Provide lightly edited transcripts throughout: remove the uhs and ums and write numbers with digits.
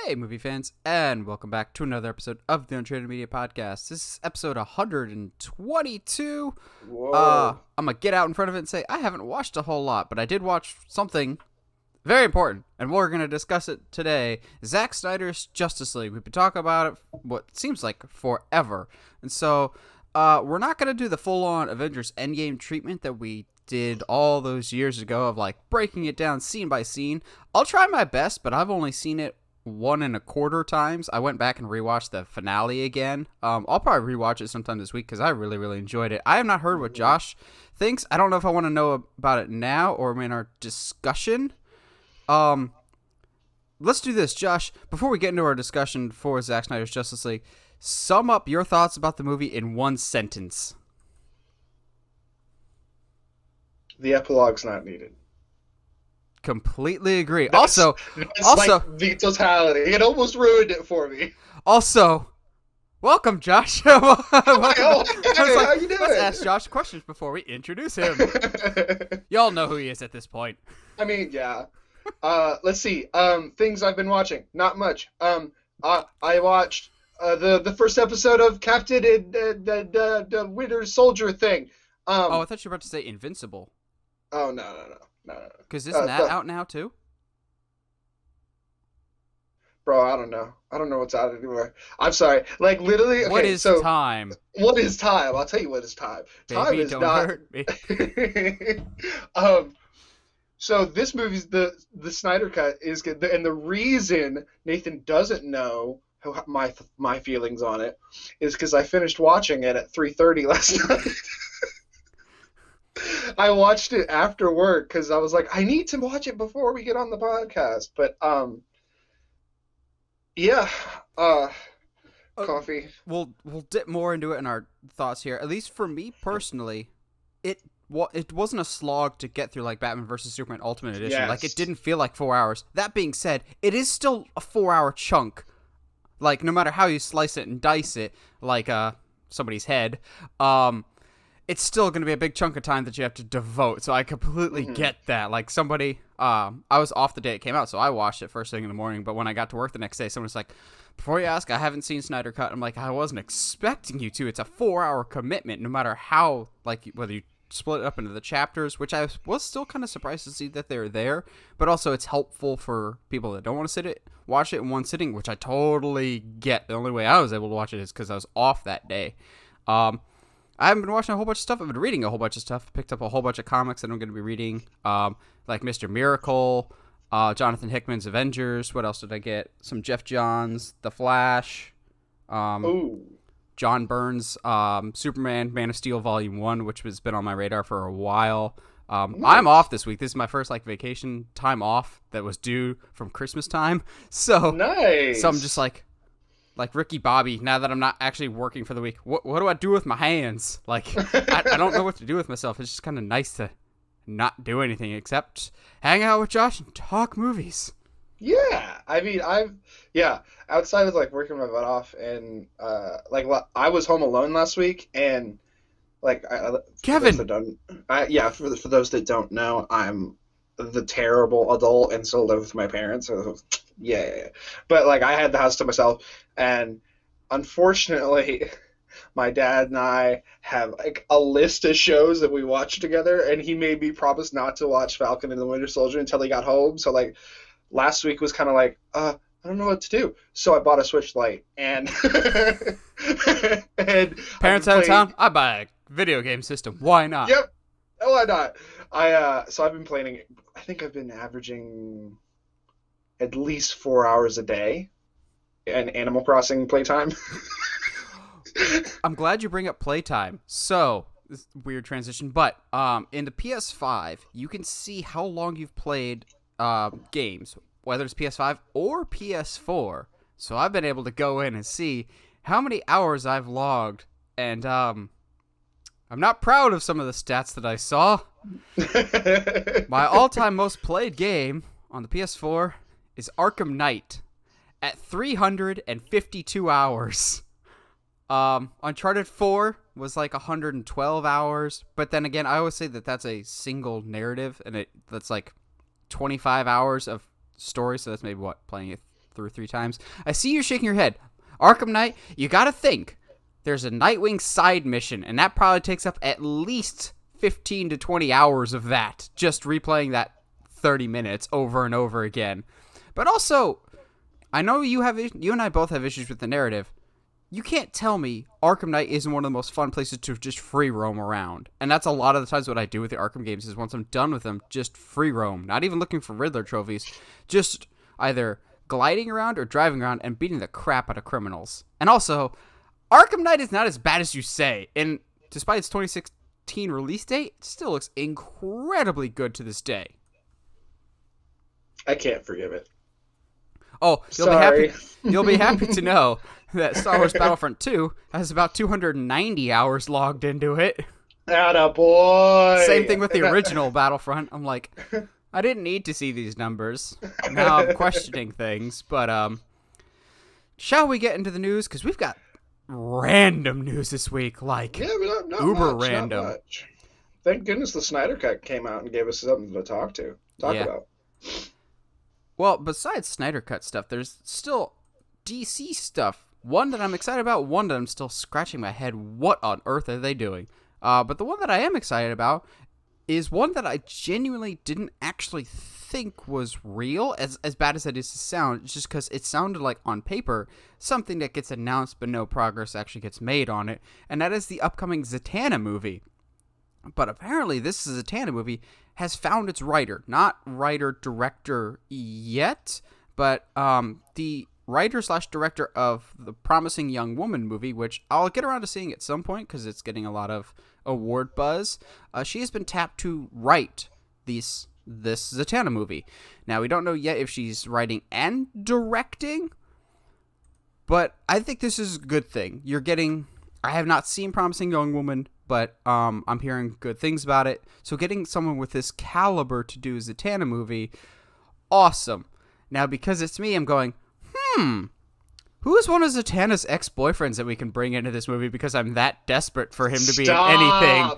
Hey, movie fans, and welcome back to another episode of the Uncharted Media Podcast. This is episode 122. Whoa. I'm going to get out in front of it and say I haven't watched a whole lot, but I did watch something very important, and we're going to discuss it today. Zack Snyder's Justice League. We've been talking about it what seems like forever. And so we're not going to do the full-on Avengers Endgame treatment that we did all those years ago of like breaking it down scene by scene. I'll try my best, but I've only seen it 1.25 times. I went back and rewatched the finale again. I'll probably rewatch it sometime this week because I really enjoyed it. I have not heard what Josh thinks. I don't know if I want to know about it now or in our discussion. Let's do this, Josh. Before we get into our discussion for Zack Snyder's Justice League, sum up your thoughts about the movie in one sentence. The epilogue's not needed. Completely agree. That's also, like the totality. It almost ruined it for me. Also, welcome, Josh. Hey, how you doing? Let's ask Josh questions before we introduce him. Y'all know who he is at this point. I mean, yeah. Let's see. Things I've been watching. Not much. I watched the first episode of Captain and the Winter Soldier thing. I thought you were about to say Invincible. Oh no. Because isn't that out now too? Bro, I don't know. I don't know what's out anymore. I'm sorry. Like literally. Okay, what is time? What is time? I'll tell you what is time. Baby, Time is don't not. Hurt me. So this movie's the Snyder Cut is good, and the reason Nathan doesn't know my feelings on it is because I finished watching it at 3:30 last night. I watched it after work because I was like, I need to watch it before we get on the podcast. But yeah, coffee. We'll dip more into it in our thoughts here. At least for me personally, it wasn't a slog to get through like Batman vs Superman Ultimate Edition. Yes. Like it didn't feel like 4 hours. That being said, it is still a 4-hour chunk. Like no matter how you slice it and dice it, like somebody's head, it's still going to be a big chunk of time that you have to devote. So I completely get that. Like somebody, I was off the day it came out, so I watched it first thing in the morning. But when I got to work the next day, someone was like, before you ask, I haven't seen Snyder Cut. I'm like, I wasn't expecting you to. It's a 4-hour commitment, no matter how, like, whether you split it up into the chapters, which I was still kind of surprised to see that they're there. But also it's helpful for people that don't want to watch it in one sitting, which I totally get. The only way I was able to watch it is because I was off that day. I haven't been watching a whole bunch of stuff. I've been reading a whole bunch of stuff. Picked up a whole bunch of comics that I'm going to be reading, like Mr. Miracle, Jonathan Hickman's Avengers. What else did I get? Some Jeff Johns, The Flash, John Byrne's Superman, Man of Steel Volume 1, which has been on my radar for a while. Nice. I'm off this week. This is my first like vacation time off that was due from Christmas time. So, Nice. So I'm just like Ricky Bobby, now that I'm not actually working for the week, what do I do with my hands? Like, I don't know what to do with myself. It's just kind of nice to not do anything except hang out with Josh and talk movies. Yeah, I mean, outside of like working my butt off and I was home alone last week and like Kevin. For those that don't know, I'm the terrible adult and still live with my parents. So yeah. But like I had the house to myself, and unfortunately, my dad and I have like a list of shows that we watch together, and he made me promise not to watch Falcon and the Winter Soldier until he got home. So like last week was kind of like, I don't know what to do. So I bought a Switch Lite and and parents out of town, I buy a video game system. Why not? Yep. Why not? So I've been playing. I think I've been averaging at least 4 hours a day in Animal Crossing playtime. I'm glad you bring up playtime. So, this is a weird transition, but in the PS5, you can see how long you've played games, whether it's PS5 or PS4. So I've been able to go in and see how many hours I've logged, and I'm not proud of some of the stats that I saw. My all-time most played game on the PS4 is Arkham Knight at 352 hours. Uncharted 4 was like 112 hours, but then again, I always say that that's a single narrative, and that's like 25 hours of story, so that's maybe playing it through 3 times. I see you shaking your head. Arkham Knight, you gotta think. There's a Nightwing side mission, and that probably takes up at least 15 to 20 hours of that, just replaying that 30 minutes over and over again. But also, I know you and I both have issues with the narrative. You can't tell me Arkham Knight isn't one of the most fun places to just free roam around. And that's a lot of the times what I do with the Arkham games is once I'm done with them, just free roam. Not even looking for Riddler trophies. Just either gliding around or driving around and beating the crap out of criminals. And also, Arkham Knight is not as bad as you say. And despite its 2016 release date, it still looks incredibly good to this day. I can't forgive it. Oh, you'll be happy to know that Star Wars Battlefront 2 has about 290 hours logged into it. Attaboy! Same thing with the original Battlefront. I'm like, I didn't need to see these numbers. Now I'm questioning things, but shall we get into the news? Because we've got random news this week, like not uber much, random. Not much. Thank goodness the Snyder Cut came out and gave us something to talk about. Well, besides Snyder Cut stuff, there's still DC stuff. One that I'm excited about, one that I'm still scratching my head. What on earth are they doing? But the one that I am excited about is one that I genuinely didn't actually think was real, as bad as it is to sound. It's just because it sounded like, on paper, something that gets announced but no progress actually gets made on it. And that is the upcoming Zatanna movie. But apparently this Zatanna movie has found its writer. Not writer-director yet, but the writer/director of the Promising Young Woman movie, which I'll get around to seeing at some point because it's getting a lot of award buzz. She has been tapped to write this Zatanna movie. Now, we don't know yet if she's writing and directing, but I think this is a good thing. I have not seen Promising Young Woman, but I'm hearing good things about it. So getting someone with this caliber to do a Zatanna movie, awesome. Now, because it's me, I'm going, who is one of Zatanna's ex-boyfriends that we can bring into this movie because I'm that desperate for him to be in anything?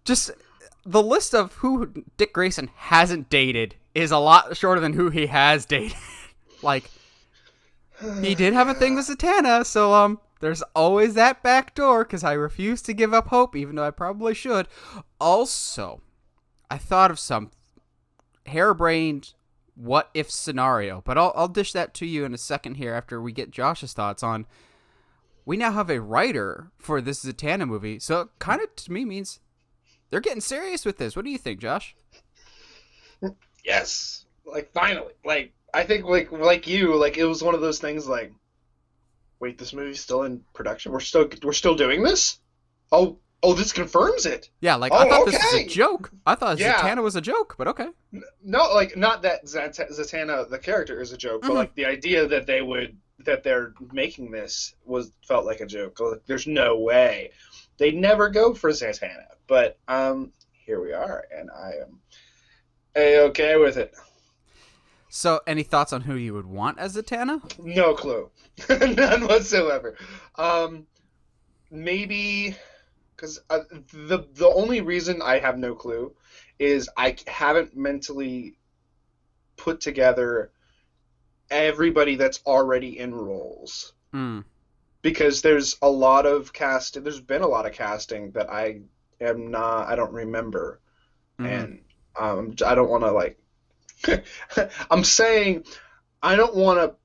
Just the list of who Dick Grayson hasn't dated is a lot shorter than who he has dated. Like, he did have a thing with Zatanna, so there's always that back door because I refuse to give up hope, even though I probably should. Also, I thought of some harebrained what-if scenario, but I'll dish that to you in a second here after we get Josh's thoughts on. We now have a writer for this Zatanna movie, so it kind of, to me, means they're getting serious with this. What do you think, Josh? Yes. Like, finally. Like, I think, like you, like, it was one of those things, like, wait, this movie's still in production? We're still doing this? Oh, this confirms it. Yeah, like, I thought this was a joke. I thought Zatanna was a joke, but okay. No, like, not that Zatanna, the character, is a joke, but, like, the idea that they're making this felt like a joke. Like, there's no way. They never go for Zatanna. But, here we are, and I am A-okay with it. So, any thoughts on who you would want as Zatanna? No clue. None whatsoever. Maybe... Because the only reason I have no clue is I haven't mentally put together everybody that's already in roles. Because there's been a lot of casting that I don't remember. And I don't want to, like... I'm saying I don't want to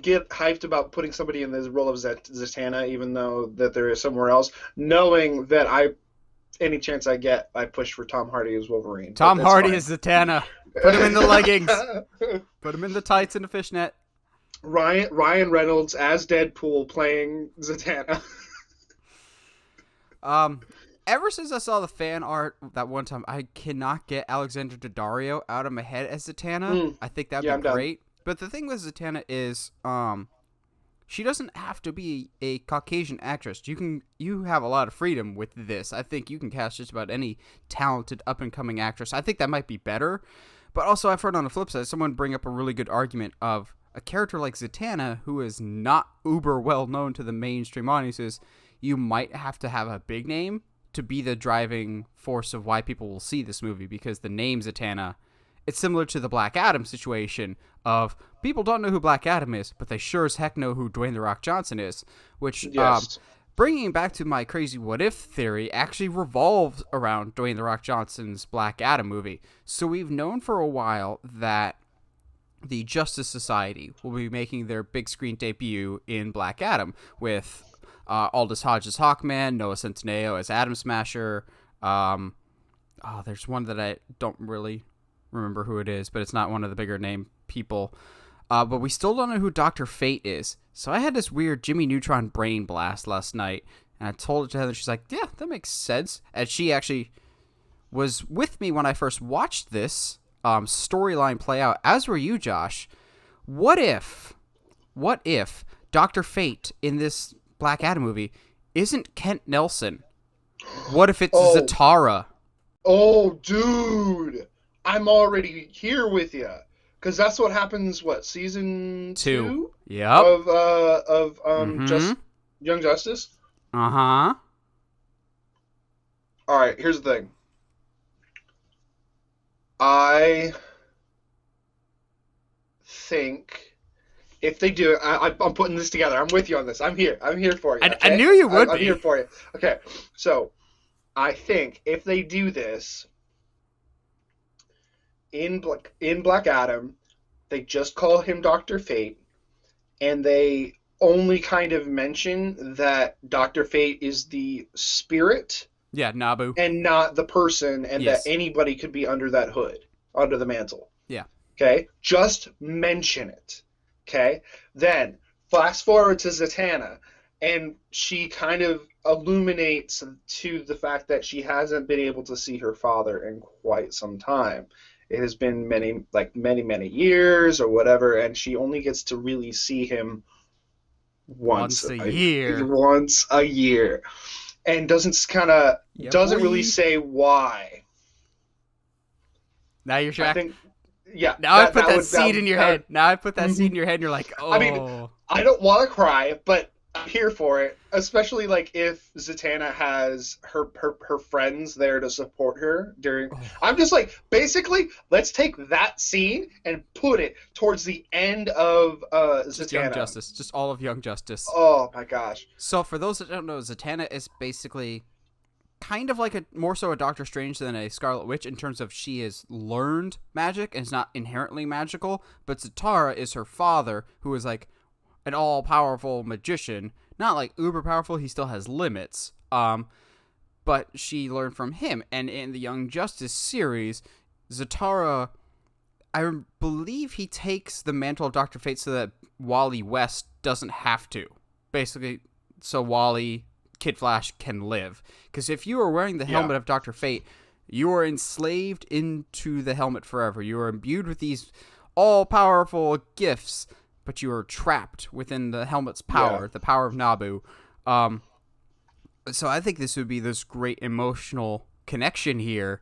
get hyped about putting somebody in the role of Zatanna, even though that there is somewhere else, knowing that any chance I get, I push for Tom Hardy as Wolverine. Tom Hardy is Zatanna. Put him in the leggings. Put him in the tights and the fishnet. Ryan Reynolds as Deadpool playing Zatanna. Ever since I saw the fan art that one time, I cannot get Alexandra Daddario out of my head as Zatanna. I think that'd be great. But the thing with Zatanna is, she doesn't have to be a Caucasian actress. You have a lot of freedom with this. I think you can cast just about any talented up-and-coming actress. I think that might be better. But also, I've heard on the flip side, someone bring up a really good argument of a character like Zatanna, who is not uber well-known to the mainstream audiences, you might have to have a big name to be the driving force of why people will see this movie, because the name Zatanna it's similar to the Black Adam situation of people don't know who Black Adam is, but they sure as heck know who Dwayne The Rock Johnson is, which Yes. bringing back to my crazy what if theory actually revolves around Dwayne The Rock Johnson's Black Adam movie. So we've known for a while that the Justice Society will be making their big screen debut in Black Adam with Aldous Hodge as Hawkman, Noah Centineo as Atom Smasher. There's one that I don't really remember who it is, but it's not one of the bigger name people. But we still don't know who Dr. Fate is. So I had this weird Jimmy Neutron brain blast last night, and I told it to Heather. She's like, yeah, that makes sense. And she actually was with me when I first watched this storyline play out, as were you, Josh. What if Dr. Fate in this Black Adam movie isn't Kent Nelson? What if it's Zatanna? Oh, dude, I'm already here with you, because that's what happens. What, season 2? Yep. Of just Young Justice. Uh huh. All right, here's the thing. I think if they do it, I'm putting this together. I'm with you on this. I'm here. I'm here for you. I knew you would be. I'm here for you. Okay, so I think if they do this in Black Adam, they just call him Dr. Fate, and they only kind of mention that Dr. Fate is the spirit. Yeah, Nabu. And not the person, and Yes. that anybody could be under that hood, under the mantle. Yeah. Okay? Just mention it. Okay? Then, fast forward to Zatanna, and she kind of illuminates to the fact that she hasn't been able to see her father in quite some time. It has been many years or whatever, and she only gets to really see him once a year. Once a year. And doesn't really say why. Now you're I shocked. think, yeah. Now I put that seed in your head. Now I put that seed in your head, and you're like, oh. I mean, I don't want to cry, but I'm here for it. Especially like if Zatanna has her friends there to support her during. I'm just like, basically, let's take that scene and put it towards the end of just Zatanna. Young Justice, just all of Young Justice. Oh my gosh! So for those that don't know, Zatanna is basically kind of like more so a Doctor Strange than a Scarlet Witch in terms of she has learned magic and is not inherently magical, but Zatanna is her father, who is like an all-powerful magician. Not like uber powerful, he still has limits. But she learned from him. And in the Young Justice series, Zatanna, I believe he takes the mantle of Dr. Fate so that Wally West doesn't have to. Basically, so Wally, Kid Flash can live. Because if you are wearing the helmet of Dr. Fate, you are enslaved into the helmet forever. You are imbued with these all-powerful gifts, but you are trapped within the helmet's power, the power of Nabu. So I think this would be this great emotional connection here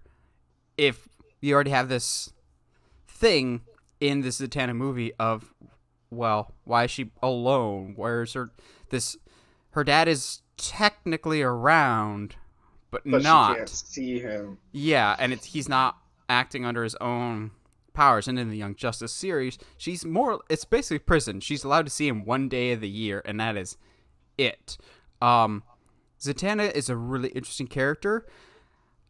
if you already have this thing in the Zatanna movie of, well, why is she alone? Where's her dad is technically around, but not. She can't see him. Yeah, and he's not acting under his own powers. And in the Young Justice series, it's basically prison. She's allowed to see him one day of the year, and that is it. Zatanna is a really interesting character.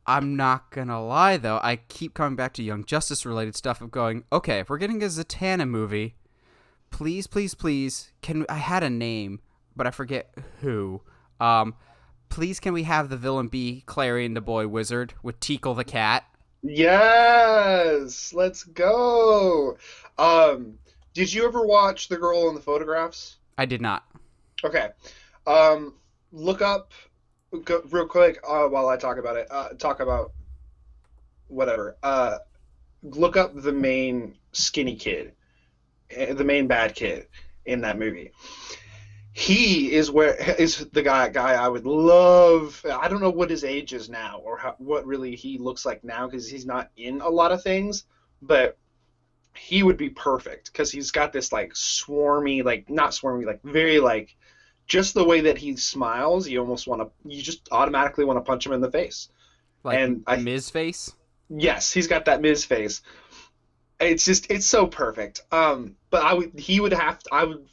I'm not gonna lie, though, I keep coming back to Young Justice related stuff of going, okay, if we're getting a Zatanna movie, please, I had a name, but I forget who. Please, can we have the villain be Clarion the Boy Wizard with Tikal the cat? Yes, let's go. Did you ever watch The Girl in the Photographs? I did not. Okay. Look up real quick while I talk about it. Talk about whatever. Look up the main skinny kid, the main bad kid in that movie. He is the guy I would love. I don't know what his age is now or what really he looks like now because he's not in a lot of things, but he would be perfect because he's got this like swarmy, like not swarmy, like very like just the way that he smiles. You just automatically want to punch him in the face. Like Miz face? Yes, he's got that Miz face. it's so perfect. But I would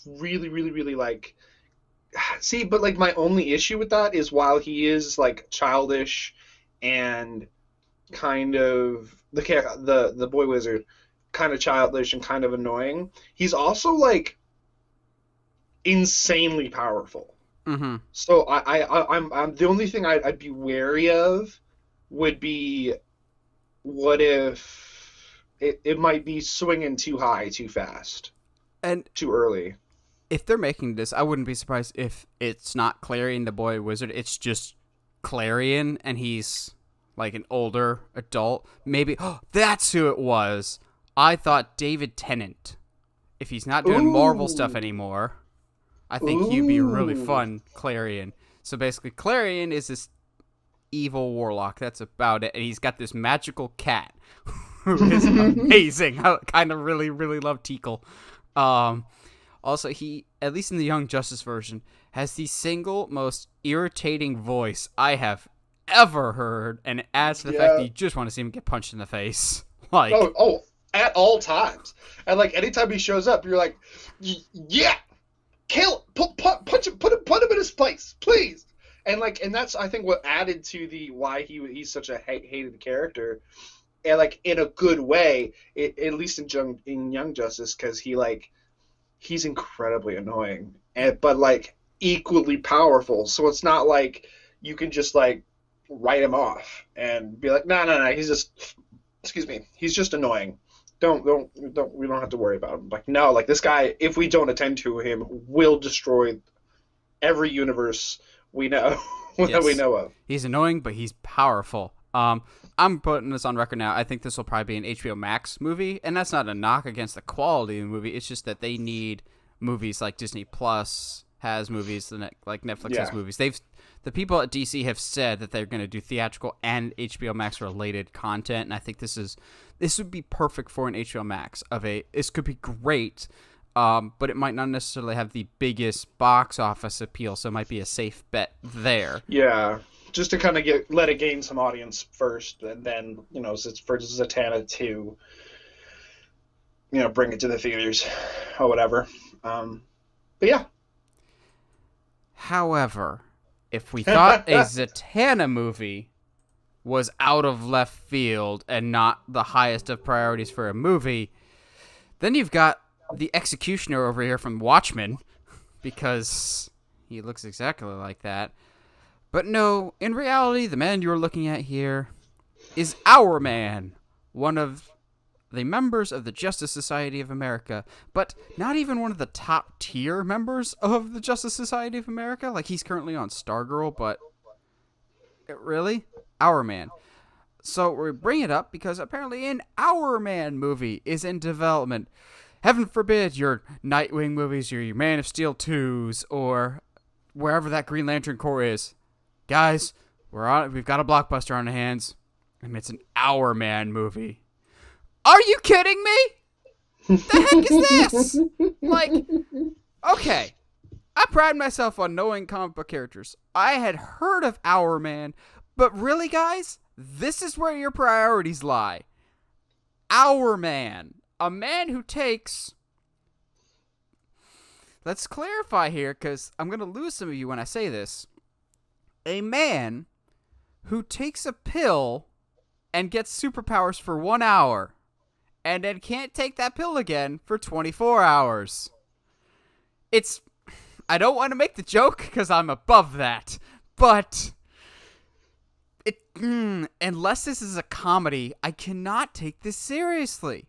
really, really, really like see, but like my only issue with that is while he is like childish and kind of the boy wizard, kind of childish and kind of annoying, he's also like insanely powerful. Mm-hmm. So I'm the only thing I'd be wary of would be what if it might be swinging too high, too fast, And too early. if they're making this, I wouldn't be surprised if it's not Clarion the boy wizard. It's just Clarion, and he's like an older adult. Maybe that's who it was. I thought David Tennant. If he's not doing Marvel stuff Ooh, anymore, I think he'd be a really ooh. fun Clarion. So basically, Clarion is this evil warlock. That's about it. And he's got this magical cat who is amazing. I kind of really, really love Teakle. Also, he, at least in the Young Justice version, has the single most irritating voice I have ever heard, and it adds to the fact that Yeah. you just want to see him get punched in the face. Like, Oh, at all times. And like anytime he shows up, you're like, yeah, kill him, punch him, put him in his place, please. And like, and that's I think what added to the why he's such a hated character, and like in a good way, at least in Young Justice, because he's incredibly annoying, and but like equally powerful. So it's not like you can just like write him off and be like, no, he's just, excuse me, he's just annoying. Don't we don't have to worry about him. Like no, like this guy, if we don't attend to him, will destroy every universe we know that we yes, know of. he's annoying, but he's powerful. I'm putting this on record now. I think this will probably be an HBO Max movie, and that's not a knock against the quality of the movie. It's just that they need movies like Disney Plus has movies, like Netflix has Yeah. movies. The people at DC have said that they're going to do theatrical and HBO Max related content, and I think this would be perfect for an HBO Max. This could be great, but it might not necessarily have the biggest box office appeal, so it might be a safe bet there. Yeah. Just to kind of let it gain some audience first, and then for Zatanna to bring it to the theaters or whatever. But yeah, However, if we thought a Zatanna movie was out of left field and not the highest of priorities for a movie, then you've got the Executioner over here from Watchmen, because he looks exactly like that. But no, in reality, the man you're looking at here is Hourman, one of the members of the Justice Society of America, but not even one of the top tier members of the Justice Society of America. Like, he's currently on Stargirl, but really? Hourman. So we bring it up because apparently an Hourman movie is in development. Heaven forbid your Nightwing movies, your Man of Steel 2s, or wherever that Green Lantern Corps is. Guys, we've got a blockbuster on our hands, and it's an Hourman movie. Are you kidding me? The heck is this? Like, okay. I pride myself on knowing comic book characters. I had heard of Hourman, but really, guys, this is where your priorities lie. Hourman, a man who takes... Let's clarify here, because I'm going to lose some of you when I say this. A man who takes a pill and gets superpowers for 1 hour, and then can't take that pill again for 24 hours. I don't want to make the joke because I'm above that, but unless this is a comedy, I cannot take this seriously.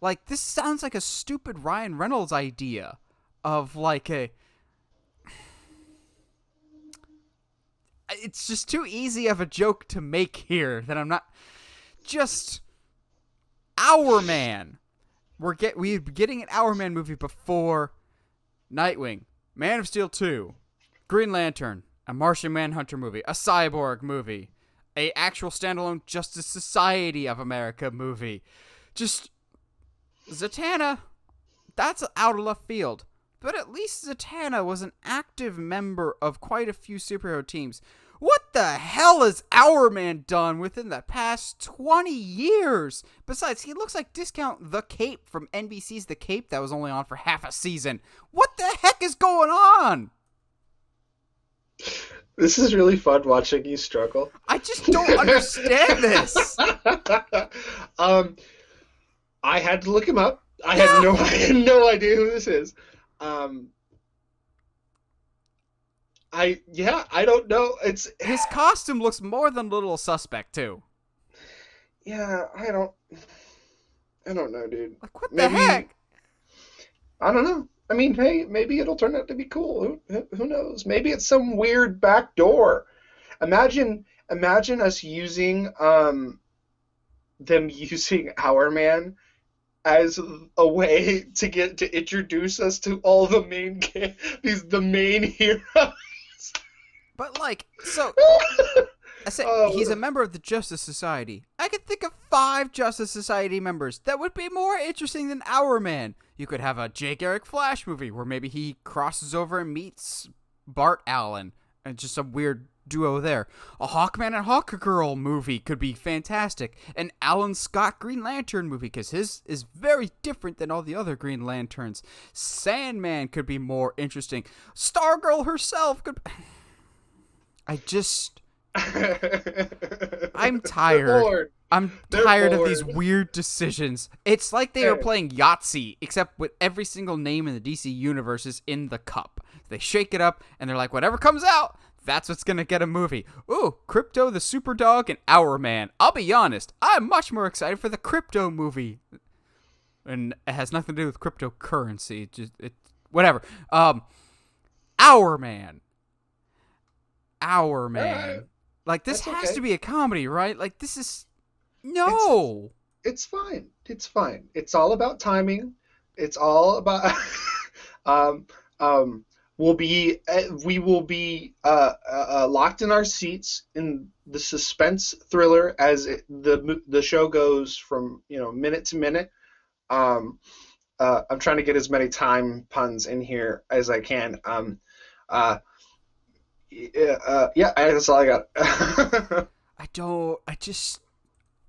Like, this sounds like a stupid Ryan Reynolds idea of like it's just too easy of a joke to make here that I'm not just... Hourman. We're getting an Hourman movie before Nightwing, Man of Steel 2, Green Lantern, a Martian Manhunter movie, a Cyborg movie, a actual standalone Justice Society of America movie. Just Zatanna, that's out of left field. But at least Zatanna was an active member of quite a few superhero teams. What the hell has Hourman done within the past 20 years? Besides, he looks like discount The Cape from NBC's The Cape that was only on for half a season. What the heck is going on? This is really fun watching you struggle. I just don't understand this. I had to look him up. I had no idea who this is. I don't know. His costume looks more than a little suspect too. Yeah, I don't know, dude. Like, what the heck? I don't know. I mean, hey, maybe it'll turn out to be cool. Who knows? Maybe it's some weird back door. Imagine us using them using Hourman as a way to introduce us to all the main heroes. But like, so I said he's a member of the Justice Society. I could think of 5 Justice Society members that would be more interesting than Hourman. You could have a Jake Eric Flash movie where maybe he crosses over and meets Bart Allen, and just some weird duo there. A Hawkman and Hawkgirl movie could be fantastic. An Alan Scott Green Lantern movie, because his is very different than all the other Green Lanterns. Sandman could be more interesting. Stargirl herself could... I'm tired. I'm tired of these weird decisions. It's like they were playing Yahtzee, except with every single name in the DC universe is in the cup. They shake it up, and they're like, whatever comes out, that's what's gonna get a movie. Ooh, Crypto the Superdog and Hourman. I'll be honest, I'm much more excited for the Crypto movie. And it has nothing to do with cryptocurrency. Whatever. Hourman. Like, this has to be a comedy, right? Like, this is... No! It's fine. It's fine. It's all about timing. It's all about... we will be locked in our seats in the suspense thriller as the show goes from minute to minute. I'm trying to get as many time puns in here as I can. That's all I got.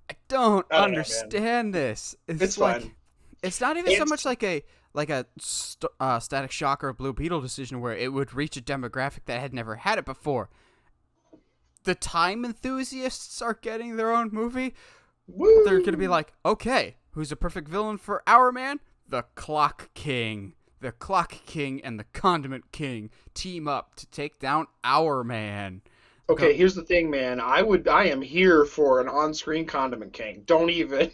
I don't understand this. It's like, fine. It's not even so much like a Static Shock or a Blue Beetle decision where it would reach a demographic that had never had it before. The time enthusiasts are getting their own movie. Woo! They're going to be like, okay, who's a perfect villain for Hourman? The Clock King. The Clock King and the Condiment King team up to take down Hourman. Okay, here's the thing, man. I am here for an on-screen Condiment King. Don't even.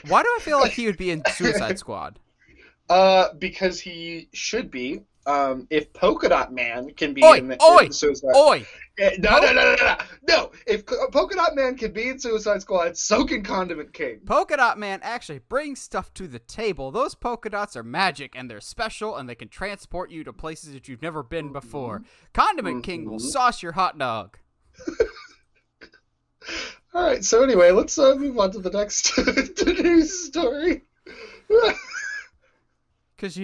Why do I feel like he would be in Suicide Squad? Because he should be. If Polka Dot Man can be in Suicide Squad. No. If Polka Dot Man can be in Suicide Squad, so can Condiment King. Polka Dot Man actually brings stuff to the table. Those polka dots are magic, and they're special, and they can transport you to places that you've never been before. Condiment King will sauce your hot dog. All right, so anyway, let's move on to the next news story. Because,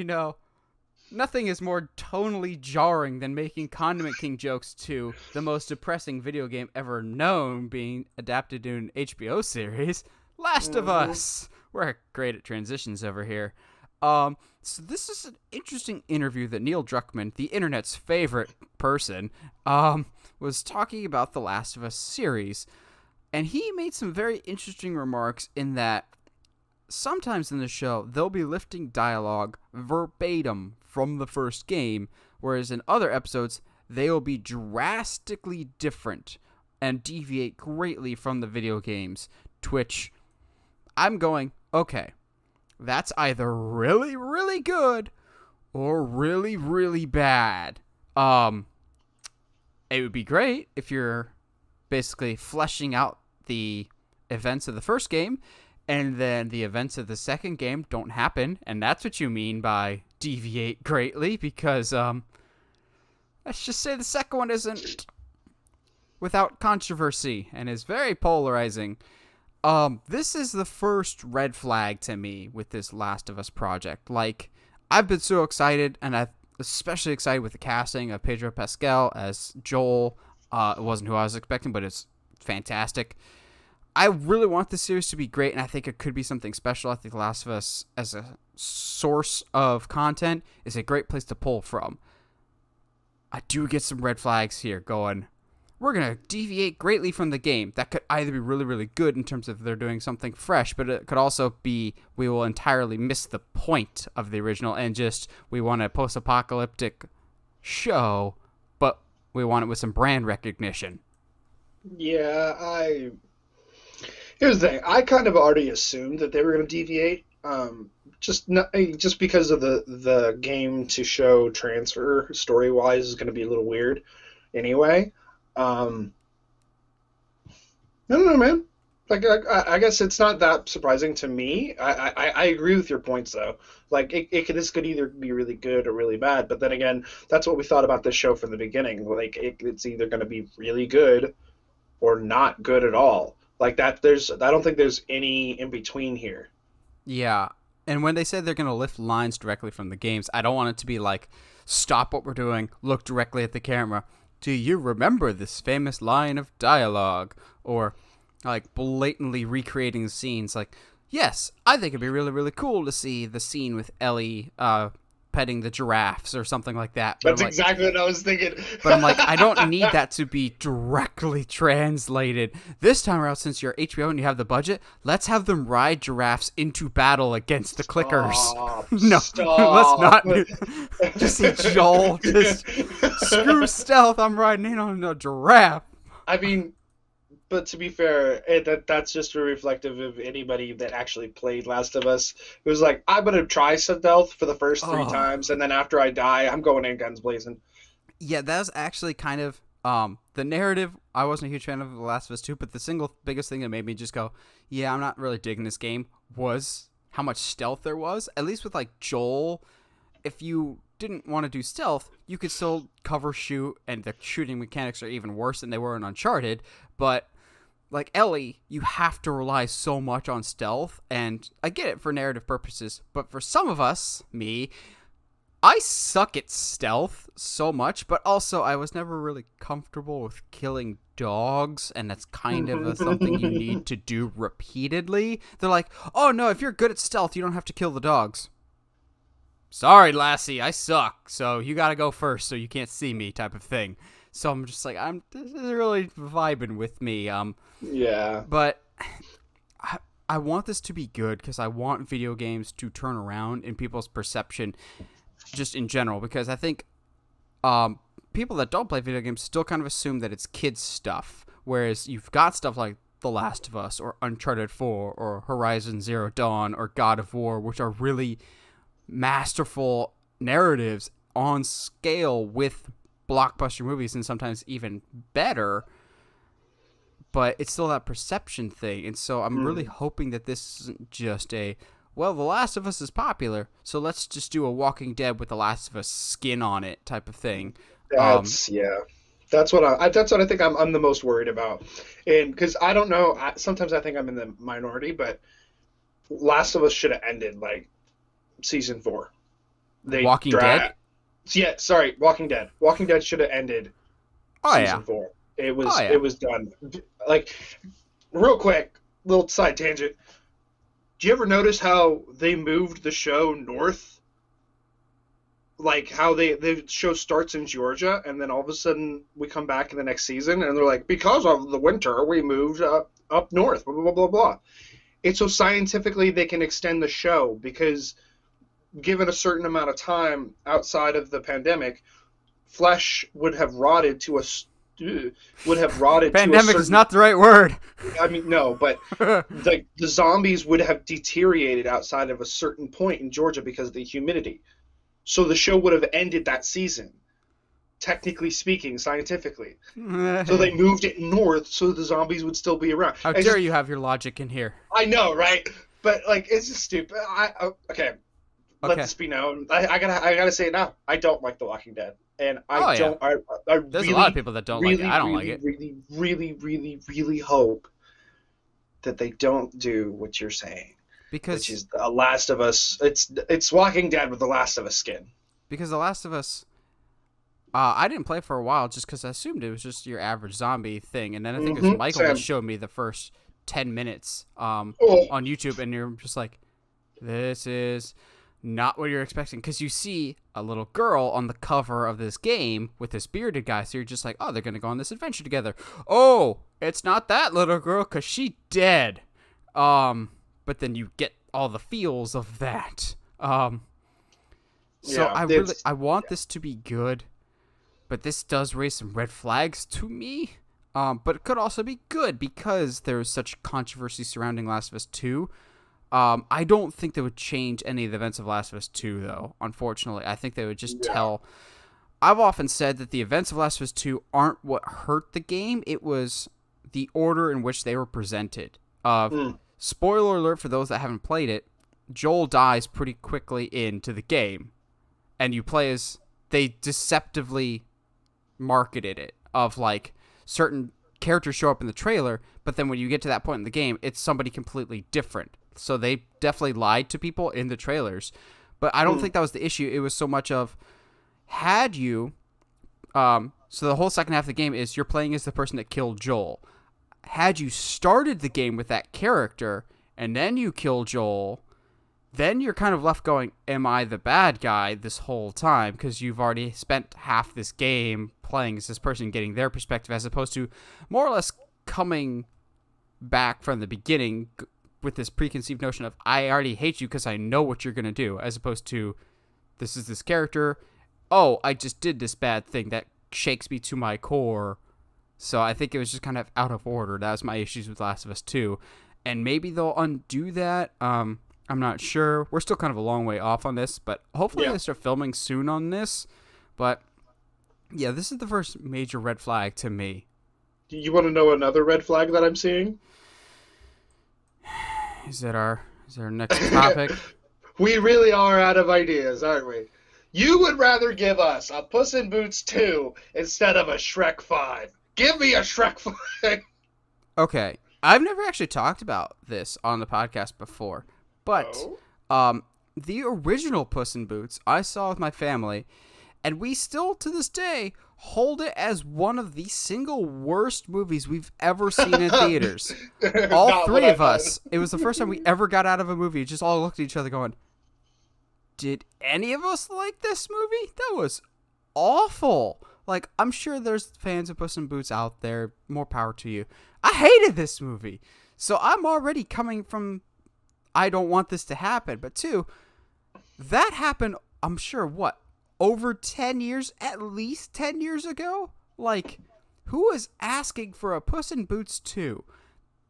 nothing is more tonally jarring than making Condiment King jokes to the most depressing video game ever known being adapted to an HBO series, Last of Us. We're great at transitions over here. So this is an interesting interview that Neil Druckmann, the internet's favorite person, was talking about the Last of Us series. And he made some very interesting remarks in that sometimes in the show, they'll be lifting dialogue verbatim from the first game, whereas in other episodes, they will be drastically different and deviate greatly from the video games, to which I'm going, okay, that's either really, really good or really, really bad. It would be great if you're basically fleshing out the events of the first game, and then the events of the second game don't happen, and that's what you mean by deviate greatly, because, let's just say the second one isn't without controversy, and is very polarizing. This is the first red flag to me with this Last of Us project. Like, I've been so excited, and I'm especially excited with the casting of Pedro Pascal as Joel. It wasn't who I was expecting, but it's fantastic. I really want this series to be great, and I think it could be something special. I think The Last of Us, as a source of content, is a great place to pull from. I do get some red flags here going, we're going to deviate greatly from the game. That could either be really, really good in terms of they're doing something fresh, but it could also be we will entirely miss the point of the original and just we want a post-apocalyptic show, but we want it with some brand recognition. Yeah, here's the thing. I kind of already assumed that they were going to deviate, just because of the game to show transfer story wise is going to be a little weird, anyway. I don't know, man. Like, I guess it's not that surprising to me. I agree with your points, though. Like, this could either be really good or really bad. But then again, that's what we thought about this show from the beginning. Like, it's either going to be really good or not good at all. Like that, I don't think there's any in between here. Yeah, and when they say they're going to lift lines directly from the games, I don't want it to be like, stop what we're doing, look directly at the camera. Do you remember this famous line of dialogue? Or like blatantly recreating scenes. Like, yes, I think it'd be really, really cool to see the scene with Ellie petting the giraffes or something like that. But That's exactly what I was thinking. But I'm like, I don't need that to be directly translated. This time around, since you're HBO and you have the budget, let's have them ride giraffes into battle against the clickers. Let's not do just see Joel just screw stealth. I'm riding in on a giraffe. I mean, but to be fair, that's just a reflective of anybody that actually played Last of Us. It was like, I'm going to try stealth for the first 3 times, and then after I die, I'm going in guns blazing. Yeah, that was actually kind of the narrative. I wasn't a huge fan of The Last of Us 2, but the single biggest thing that made me just go, yeah, I'm not really digging this game was how much stealth there was. At least with like Joel, if you didn't want to do stealth, you could still cover shoot, and the shooting mechanics are even worse than they were in Uncharted, but like Ellie, you have to rely so much on stealth, and I get it for narrative purposes, but for some of us, me, I suck at stealth so much, but also I was never really comfortable with killing dogs, and that's kind of something you need to do repeatedly. They're like, oh no, if you're good at stealth, you don't have to kill the dogs. Sorry, lassie, I suck, so you gotta go first so you can't see me type of thing. So I'm just like, this is really vibing with me. Yeah. But I want this to be good because I want video games to turn around in people's perception just in general, because I think people that don't play video games still kind of assume that it's kids stuff, whereas you've got stuff like The Last of Us or Uncharted 4 or Horizon Zero Dawn or God of War, which are really masterful narratives on scale with blockbuster movies, and sometimes even better, but it's still that perception thing. And so I'm really hoping that this isn't just a, well, The Last of Us is popular, so let's just do a Walking Dead with The Last of Us skin on it type of thing. That's what I think I'm the most worried about. And because I don't know, sometimes I think I'm in the minority, but Last of Us should have ended like season 4. Walking Dead? Yeah, sorry, Walking Dead. Walking Dead should have ended season 4. It was done. Like, real quick, little side tangent. Do you ever notice how they moved the show north? Like how the show starts in Georgia, and then all of a sudden we come back in the next season, and they're like, because of the winter, we moved up north, blah, blah, blah, blah. It's so scientifically they can extend the show, because given a certain amount of time outside of the pandemic, flesh would have rotted to a pandemic is not the right word. I mean, no, but the zombies would have deteriorated outside of a certain point in Georgia because of the humidity. So the show would have ended that season, technically speaking, scientifically. So they moved it north so the zombies would still be around. How dare you have your logic in here? I know, right? But like, it's just stupid. Okay. Let this be known. I gotta say it now. I don't like The Walking Dead, and There's a lot of people that don't like it. I don't like it. Really hope that they don't do what you're saying, which is The Last of Us. It's Walking Dead with The Last of Us skin. Because The Last of Us, I didn't play for a while just because I assumed it was just your average zombie thing, and then I think it was Michael that showed me the first 10 minutes on YouTube, and you're just like, this is not what you're expecting, because you see a little girl on the cover of this game with this bearded guy, so you're just like, oh, they're gonna go on this adventure together. Oh, it's not that little girl, because she dead. But then you get all the feels of that. So I want this to be good, but this does raise some red flags to me. But it could also be good because there's such controversy surrounding Last of Us 2. I don't think they would change any of the events of Last of Us 2, though, unfortunately. I think they would just tell... I've often said that the events of Last of Us 2 aren't what hurt the game. It was the order in which they were presented. Spoiler alert for those that haven't played it, Joel dies pretty quickly into the game. And you play as... They deceptively marketed it of, like, certain characters show up in the trailer, but then when you get to that point in the game, it's somebody completely different. So they definitely lied to people in the trailers. But I don't think that was the issue. It was so much of, had you... so the whole second half of the game is you're playing as the person that killed Joel. Had you started the game with that character, and then you kill Joel, then you're kind of left going, am I the bad guy this whole time? Because you've already spent half this game playing as this person, getting their perspective, as opposed to more or less coming back from the beginning with this preconceived notion of, I already hate you because I know what you're going to do, as opposed to, this is this character, oh, I just did this bad thing that shakes me to my core. So I think it was just kind of out of order. That was my issues with Last of Us 2. And maybe they'll undo that. I'm not sure. We're still kind of a long way off on this, but hopefully they start filming soon on this. But yeah, this is the first major red flag to me. You want to know another red flag that I'm seeing? Is that our next topic? We really are out of ideas, aren't we? You would rather give us a Puss in Boots 2 instead of a Shrek 5. Give me a Shrek 5. Okay. I've never actually talked about this on the podcast before, but the original Puss in Boots I saw with my family, and we still, to this day, hold it as one of the single worst movies we've ever seen in theaters. All three of us. It was the first time we ever got out of a movie, just all looked at each other going, did any of us like this movie? That was awful. Like, I'm sure there's fans of Puss in Boots out there. More power to you. I hated this movie. So I'm already coming from, I don't want this to happen. But two, that happened, I'm sure, over 10 years, at least 10 years ago? Like, who is asking for a Puss in Boots 2?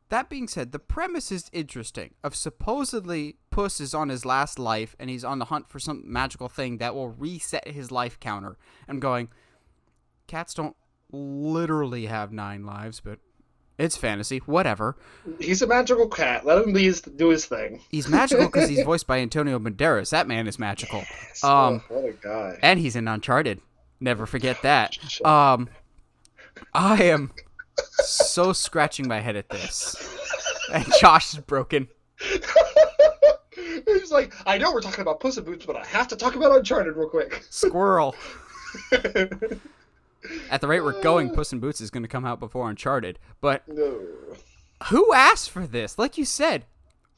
That being said, the premise is interesting. Of supposedly Puss is on his last life and he's on the hunt for some magical thing that will reset his life counter. I'm going, cats don't literally have 9 lives, but it's fantasy. Whatever. He's a magical cat. Let him do his thing. He's magical because he's voiced by Antonio Banderas. That man is magical. Yes. What a guy. And he's in Uncharted. Never forget that. I am so scratching my head at this. And Josh is broken. He's like, I know we're talking about Puss in Boots, but I have to talk about Uncharted real quick. Squirrel. At the rate we're going, Puss in Boots is going to come out before Uncharted. But who asked for this? Like you said,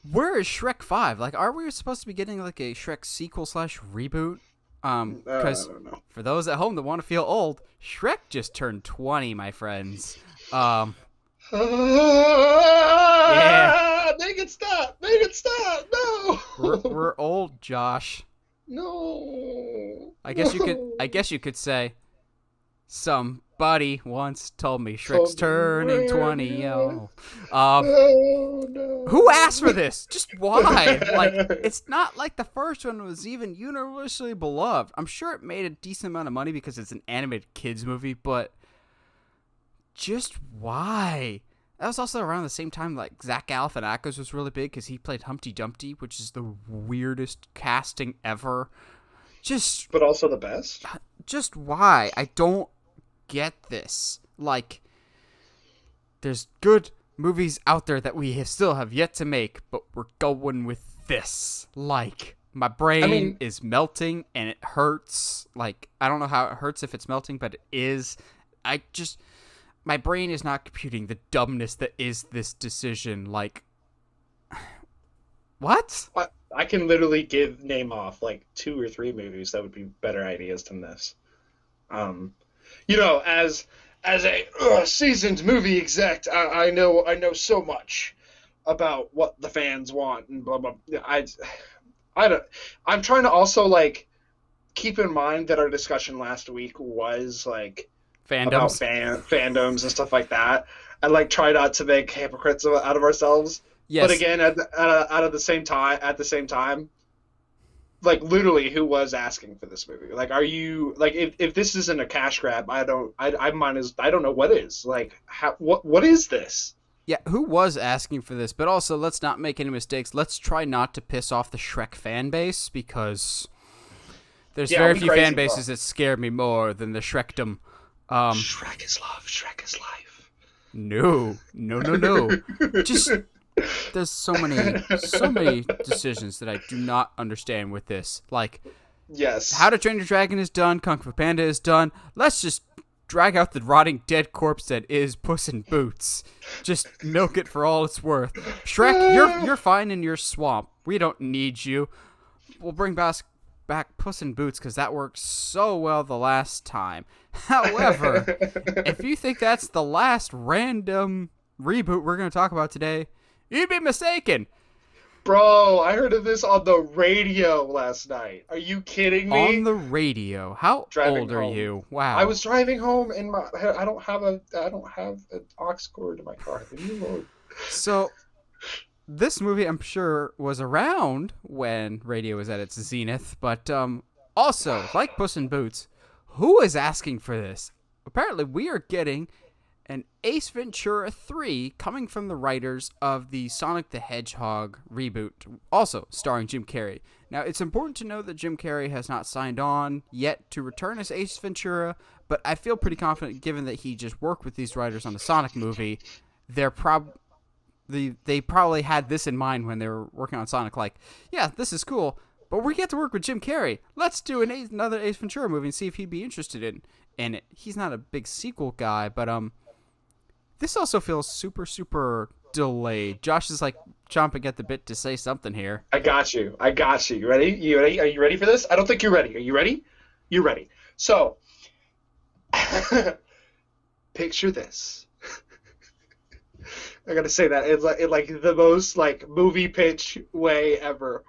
where is Shrek 5? Like, are we supposed to be getting like a Shrek sequel / reboot? Because for those at home that want to feel old, Shrek just turned 20, my friends. Yeah. Make it stop! Make it stop! No. We're old, Josh. No. I guess you could say, somebody once told me Shrek's turning 20. Yo. No. Who asked for this? Just why? Like, it's not like the first one was even universally beloved. I'm sure it made a decent amount of money because it's an animated kids movie, but just why? That was also around the same time like Zach Galifianakis was really big because he played Humpty Dumpty, which is the weirdest casting ever. But also the best. Just why? I don't get this. Like, there's good movies out there that we still have yet to make, but we're going with this. Like, My brain is melting and it hurts. Like, I don't know how it hurts if it's melting, but it is. My brain is not computing the dumbness that is this decision. Like, what? I can literally name off like 2 or 3 movies that would be better ideas than this. As a seasoned movie exec, I know so much about what the fans want and blah blah. I'm trying to also like keep in mind that our discussion last week was like Fandoms. About fandoms and stuff like that, and like try not to make hypocrites out of ourselves. Yes. But again, at the same time, like literally, who was asking for this movie? Like, are you like if this isn't a cash grab, I don't know what is. Like, what is this? Yeah, who was asking for this? But also, let's not make any mistakes. Let's try not to piss off the Shrek fan base, because there's very few fan bases that scare me more than the Shrekdom. Shrek is love. Shrek is life. No. Just there's so many decisions that I do not understand with this. Like, yes, How to Train Your Dragon is done. Kung Fu Panda is done. Let's just drag out the rotting dead corpse that is Puss in Boots. Just milk it for all it's worth. Shrek, you're fine in your swamp. We don't need you. We'll bring back Puss in Boots because that worked so well the last time. However, if you think that's the last random reboot we're going to talk about today, you'd be mistaken. Bro, I heard of this on the radio last night. Are you kidding me? On the radio. How old are you? Wow. I was driving home and I don't have an aux cord in my car. So this movie, I'm sure, was around when radio was at its zenith, but also, like Puss in Boots, who is asking for this? Apparently, we are getting an Ace Ventura 3 coming from the writers of the Sonic the Hedgehog reboot, also starring Jim Carrey. Now, it's important to know that Jim Carrey has not signed on yet to return as Ace Ventura, but I feel pretty confident, given that he just worked with these writers on the Sonic movie, they probably had this in mind when they were working on Sonic, like, yeah, this is cool, but we get to work with Jim Carrey. Let's do another Ace Ventura movie and see if he'd be interested in it. He's not a big sequel guy, but this also feels super, super delayed. Josh is like chomping at the bit to say something here. I got you. You ready? Are you ready for this? I don't think you're ready. Are you ready? You're ready. So, picture this. I gotta say that it's like the most like movie pitch way ever.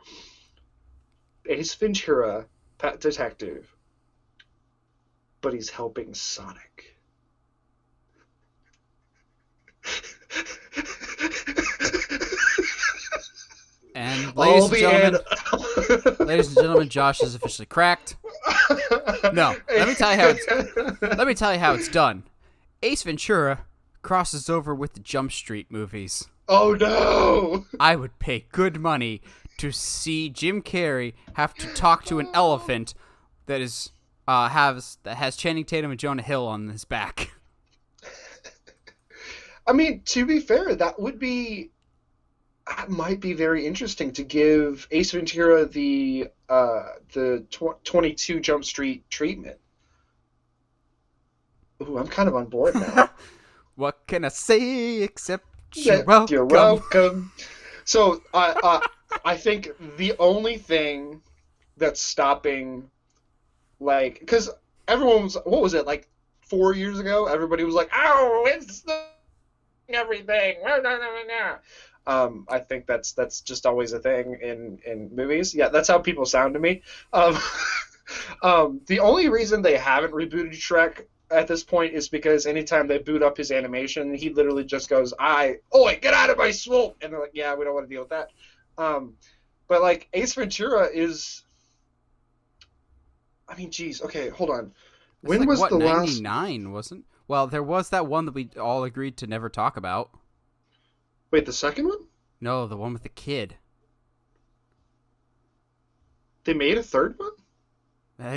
Ace Ventura, Pet Detective, but he's helping Sonic. And ladies and gentlemen, Josh is officially cracked. No, let me tell you how it's done. Ace Ventura crosses over with the Jump Street movies. Oh no! I would pay good money to see Jim Carrey have to talk to an elephant that has Channing Tatum and Jonah Hill on his back. I mean, to be fair, that might be very interesting to give Ace Ventura the 22 Jump Street treatment. Ooh, I'm kind of on board now. What can I say except you're welcome. So I think the only thing that's stopping, like, because everyone was, what was it, like 4 years ago? Everybody was like, "Oh, it's everything." I think that's just always a thing in movies. Yeah, that's how people sound to me. The only reason they haven't rebooted Shrek at this point is because anytime they boot up his animation, he literally just goes, "Oi, get out of my swamp!" And they're like, "Yeah, we don't want to deal with that." But like Ace Ventura is, I mean, geez, okay, hold on. When like, was what, the 99, wasn't? Well, there was that one that we all agreed to never talk about. Wait, the second one? No, the one with the kid. They made a third one?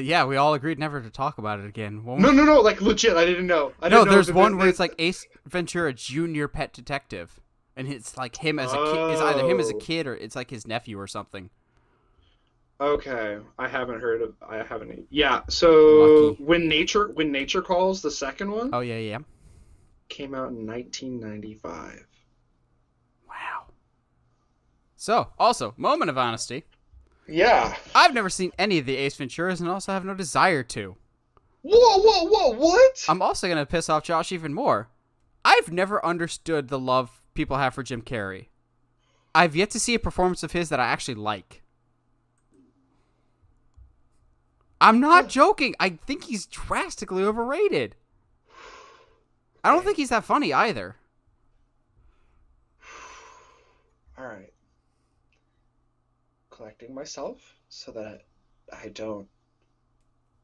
Yeah, we all agreed never to talk about it again. No, like legit, I didn't know. There's one where it's like Ace Ventura Jr. Pet Detective, and it's like him as a kid. It's either him as a kid or it's like his nephew or something. Okay, I haven't heard of. I haven't. Yeah. So Lucky. when nature calls, the second one Oh yeah, yeah. came out in 1995. Wow. So, also, moment of honesty. Yeah. I've never seen any of the Ace Venturas and also have no desire to. Whoa, whoa, whoa! What? I'm also going to piss off Josh even more. I've never understood the love people have for Jim Carrey. I've yet to see a performance of his that I actually like. I'm not joking. I think he's drastically overrated. I don't think he's that funny either. All right. Collecting myself so that I don't.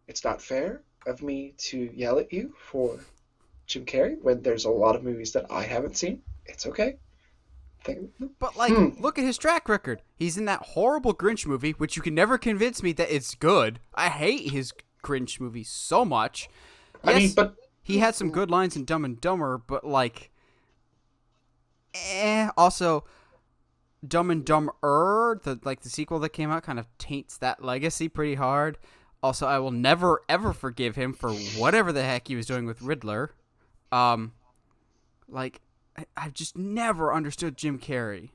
It's not fair of me to yell at you for Jim Carrey when there's a lot of movies that I haven't seen. It's okay. But, like, look at his track record. He's in that horrible Grinch movie, which you can never convince me that it's good. I hate his Grinch movie so much. Yes, I mean, but he had some good lines in Dumb and Dumber, but, like, Also, Dumb and Dumber, the sequel that came out, kind of taints that legacy pretty hard. Also, I will never, ever forgive him for whatever the heck he was doing with Riddler. I've just never understood Jim Carrey.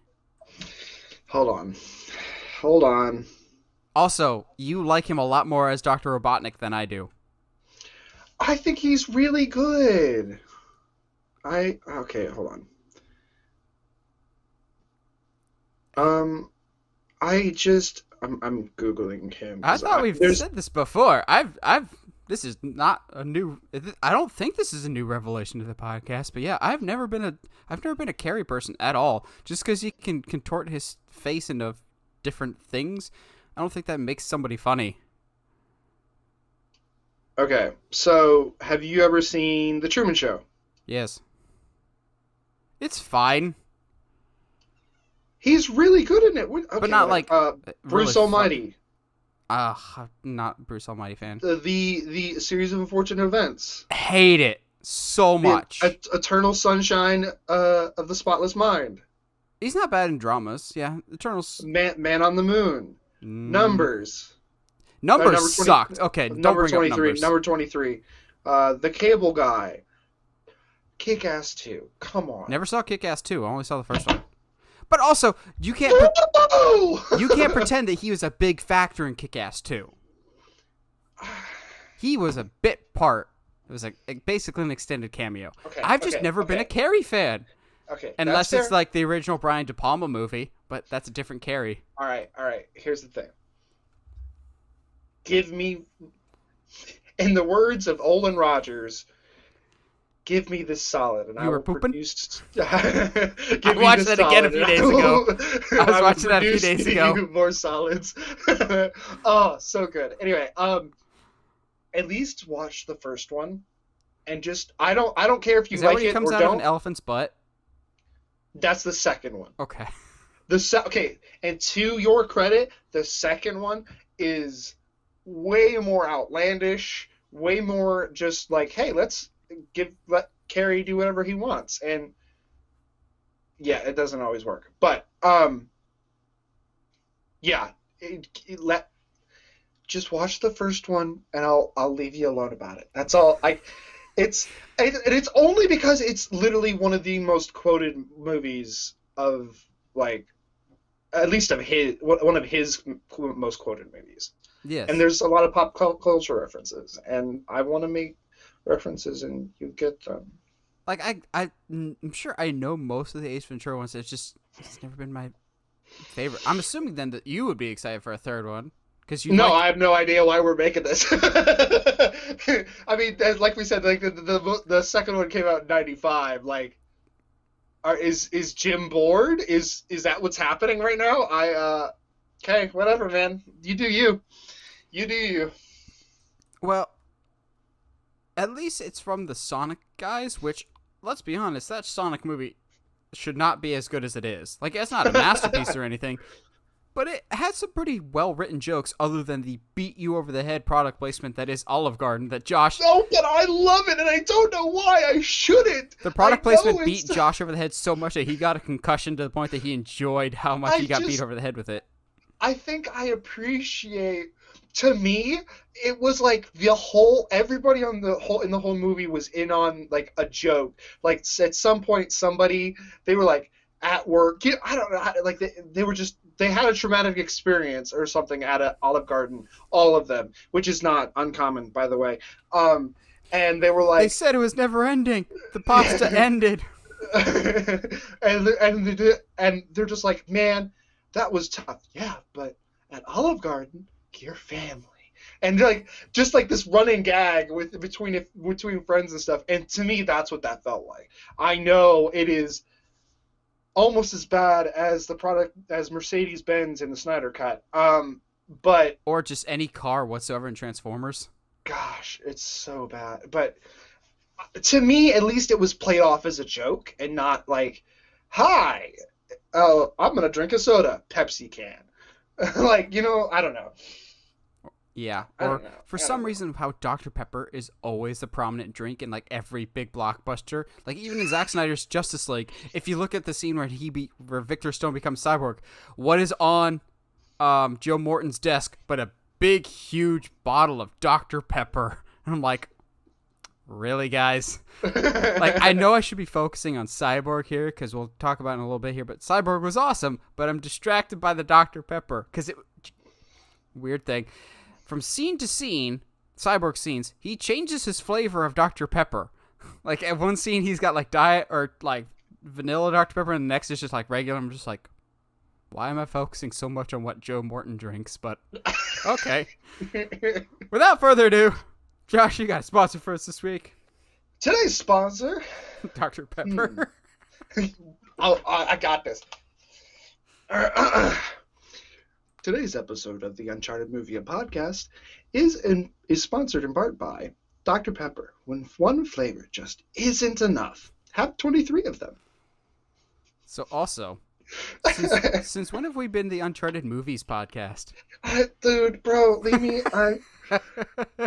hold on. Hold on. Also, you like him a lot more as Dr. Robotnik than I do. I think he's really good. Okay, hold on. I'm Googling him. I thought we've said this before. This is not a new. I don't think this is a new revelation to the podcast. But yeah, I've never been a Carrey person at all. Just because he can contort his face into different things, I don't think that makes somebody funny. Okay, so have you ever seen The Truman Show? Yes, it's fine, He's really good in it. Okay, but not like Bruce really Almighty. Not Bruce Almighty fan. The series of unfortunate events. Hate it so much. Eternal Sunshine of the Spotless Mind. He's not bad in dramas. Yeah, Man on the Moon. Numbers. Numbers sucked. Okay, don't bring up numbers. Number 23. The Cable Guy. Kick-Ass 2. Come on. Never saw Kick-Ass 2. I only saw the first one. But also, you can't pretend that he was a big factor in Kick-Ass 2. He was a bit part. It was basically an extended cameo. I've just never been a Carrey fan. Okay. Unless it's like the original Brian De Palma movie, but that's a different Carrey. All right. Here's the thing. Give me, in the words of Olin Rogers, give me this solid, and you I were will pooping? produce. I watched that again a few days ago. I was watching that a few days ago. More solids. Oh, so good. Anyway, at least watch the first one, and just I don't care if you like it or don't. Is that when he comes out of an elephant's butt? That's the second one. Okay. Okay, and to your credit, the second one is way more outlandish, way more just like, hey, let Carrey do whatever he wants. And yeah, it doesn't always work. But yeah, just watch the first one and I'll leave you alone about it. That's all. It's only because it's literally one of the most quoted movies of, like, at least of one of his most quoted movies. Yes. And there's a lot of pop culture references, and I want to make references, and you get them. Like, I'm sure I know most of the Ace Ventura ones. It's never been my favorite. I'm assuming then that you would be excited for a third one. I have no idea why we're making this. I mean, like we said, like the second one came out in '95. Like, is Jim bored? Is that what's happening right now? Okay, whatever, man. You do you. You do you. Well, at least it's from the Sonic guys, which, let's be honest, that Sonic movie should not be as good as it is. Like, it's not a masterpiece or anything, but it has some pretty well-written jokes other than the beat-you-over-the-head product placement that is Olive Garden that Josh... Oh, but I love it, and I don't know why I shouldn't. The product placement beat Josh over the head so much that he got a concussion to the point that he enjoyed how much he got beat over the head with it. I think I appreciate. To me, it was like everybody on the whole in the whole movie was in on like a joke. Like at some point, they were like at work. I don't know. Like they were just they had a traumatic experience or something at a Olive Garden. All of them, which is not uncommon, by the way. And they were like, they said it was never ending. The pasta ended. and they're just like, man, that was tough. Yeah, but at Olive Garden, your family, and like just like this running gag between friends and stuff. And to me, that's what that felt like. I know it is almost as bad as the product as Mercedes-Benz in the Snyder Cut. But or just any car whatsoever in Transformers. Gosh, it's so bad. But to me, at least it was played off as a joke and not like, "Hi, I'm gonna drink a soda, Pepsi can." Like, I don't know. Yeah, or for some reason, how Dr. Pepper is always the prominent drink in like every big blockbuster. Like even in Zack Snyder's Justice League, if you look at the scene where Victor Stone becomes Cyborg, what is on Joe Morton's desk but a big, huge bottle of Dr. Pepper? And I'm like, really, guys? Like, I know I should be focusing on Cyborg here because we'll talk about it in a little bit here, but Cyborg was awesome, but I'm distracted by the Dr. Pepper because weird thing. From scene to scene, Cyborg scenes, he changes his flavor of Dr. Pepper. Like, at one scene, he's got, like, diet or, like, vanilla Dr. Pepper, and the next is just, like, regular. I'm just like, why am I focusing so much on what Joe Morton drinks? But, okay. Without further ado, Josh, you got a sponsor for us this week. Today's sponsor, Dr. Pepper. I got this. Today's episode of the Uncharted Movie and Podcast is sponsored in part by Dr. Pepper. When one flavor just isn't enough, have 23 of them. So also, since when have we been the Uncharted Movies podcast? Dude, bro, leave me.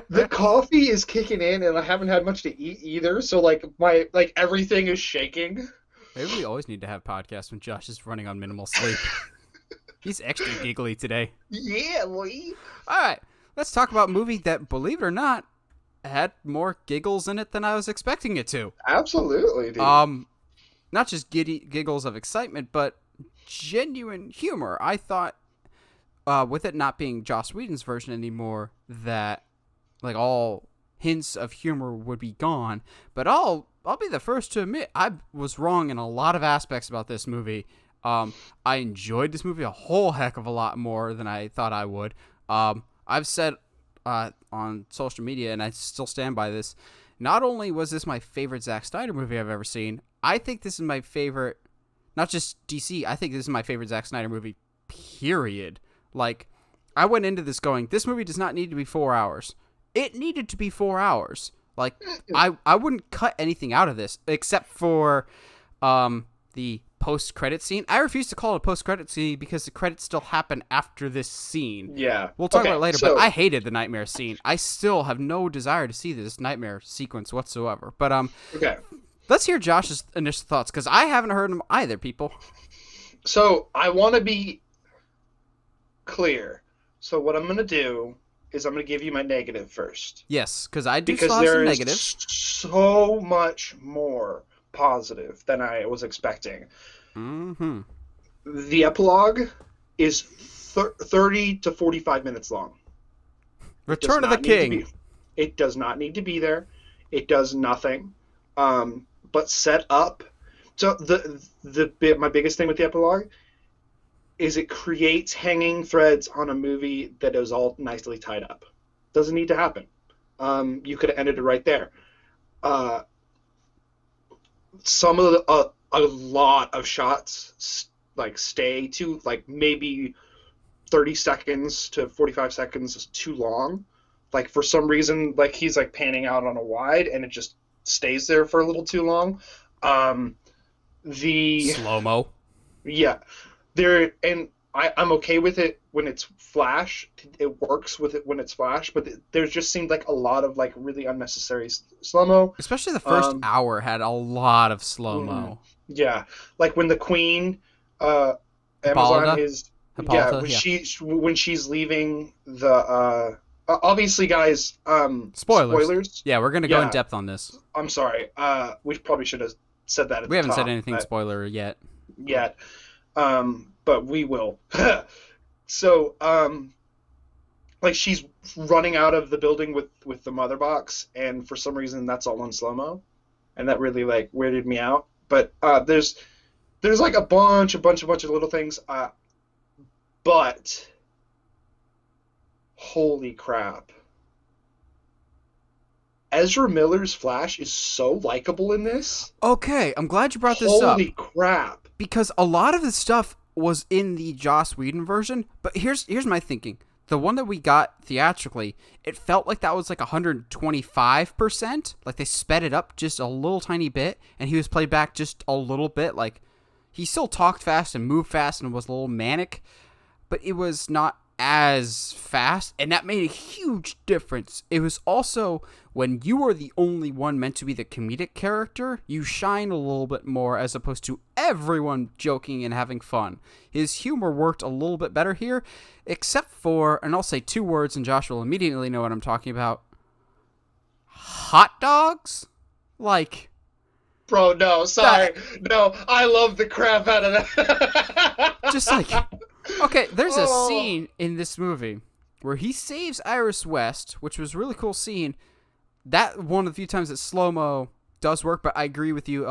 The coffee is kicking in, and I haven't had much to eat either. So everything is shaking. Maybe we always need to have podcasts when Josh is running on minimal sleep. He's extra giggly today. Yeah, boy. All right, let's talk about a movie that, believe it or not, had more giggles in it than I was expecting it to. Absolutely, dude. Not just giggles of excitement, but genuine humor. I thought, with it not being Joss Whedon's version anymore, that like all hints of humor would be gone. But I'll be the first to admit I was wrong in a lot of aspects about this movie. I enjoyed this movie a whole heck of a lot more than I thought I would. I've said on social media, and I still stand by this, not only was this my favorite Zack Snyder movie I've ever seen, I think this is my favorite, not just DC, I think this is my favorite Zack Snyder movie, period. Like, I went into this going, this movie does not need to be 4 hours. It needed to be 4 hours. Like, I wouldn't cut anything out of this, except for the post-credit scene. I refuse to call it a post-credit scene because the credits still happen after this scene. Yeah. We'll talk about it later, but I hated the nightmare scene. I still have no desire to see this nightmare sequence whatsoever. But okay. Let's hear Josh's initial thoughts, because I haven't heard them either, people. So, I want to be clear. So, what I'm going to do is I'm going to give you my negative first. Yes, because I do still have some negatives. Because there is so much more positive than I was expecting. Mm-hmm. The epilogue is 30 to 45 minutes long. Return of the King. It does not need to be there. It does nothing. But set up. So my biggest thing with the epilogue is it creates hanging threads on a movie that is all nicely tied up. Doesn't need to happen. You could have ended it right there. Some of a lot of shots stay to maybe 30 seconds to 45 seconds is too long. Like for some reason, he's panning out on a wide and it just stays there for a little too long. The slow-mo. Yeah. I'm okay with it when it's flash. It works with it when it's flash, but there just seemed a lot of really unnecessary slow-mo. Especially the first hour had a lot of slow-mo. Yeah. Like when the Queen, Balda? Hippolyta, when she's leaving the obviously, guys, spoilers. Yeah, we're gonna go in depth on this. I'm sorry. We probably should have said that at the top. We haven't said anything spoiler yet. Yet. But we will. So, like, she's running out of the building with the mother box, and for some reason that's all in slow-mo, and that really, like, weirded me out. But there's like a bunch of little things, but holy crap. Ezra Miller's Flash is so likable in this. Okay, I'm glad you brought this up. Holy crap. Because a lot of the stuff was in the Joss Whedon version, but here's my thinking. The one that we got theatrically, it felt like that was like 125%. Like they sped it up just a little tiny bit, and he was played back just a little bit. Like he still talked fast and moved fast and was a little manic, but it was not as fast, and that made a huge difference. It was also when you are the only one meant to be the comedic character, you shine a little bit more as opposed to everyone joking and having fun. His humor worked a little bit better here, except for, and I'll say two words and Josh will immediately know what I'm talking about, hot dogs? Like... Bro, no, sorry. No, I love the crap out of that. Just like... Okay, there's a scene in this movie where he saves Iris West, which was a really cool scene. That one of the few times that slow-mo does work, but I agree with you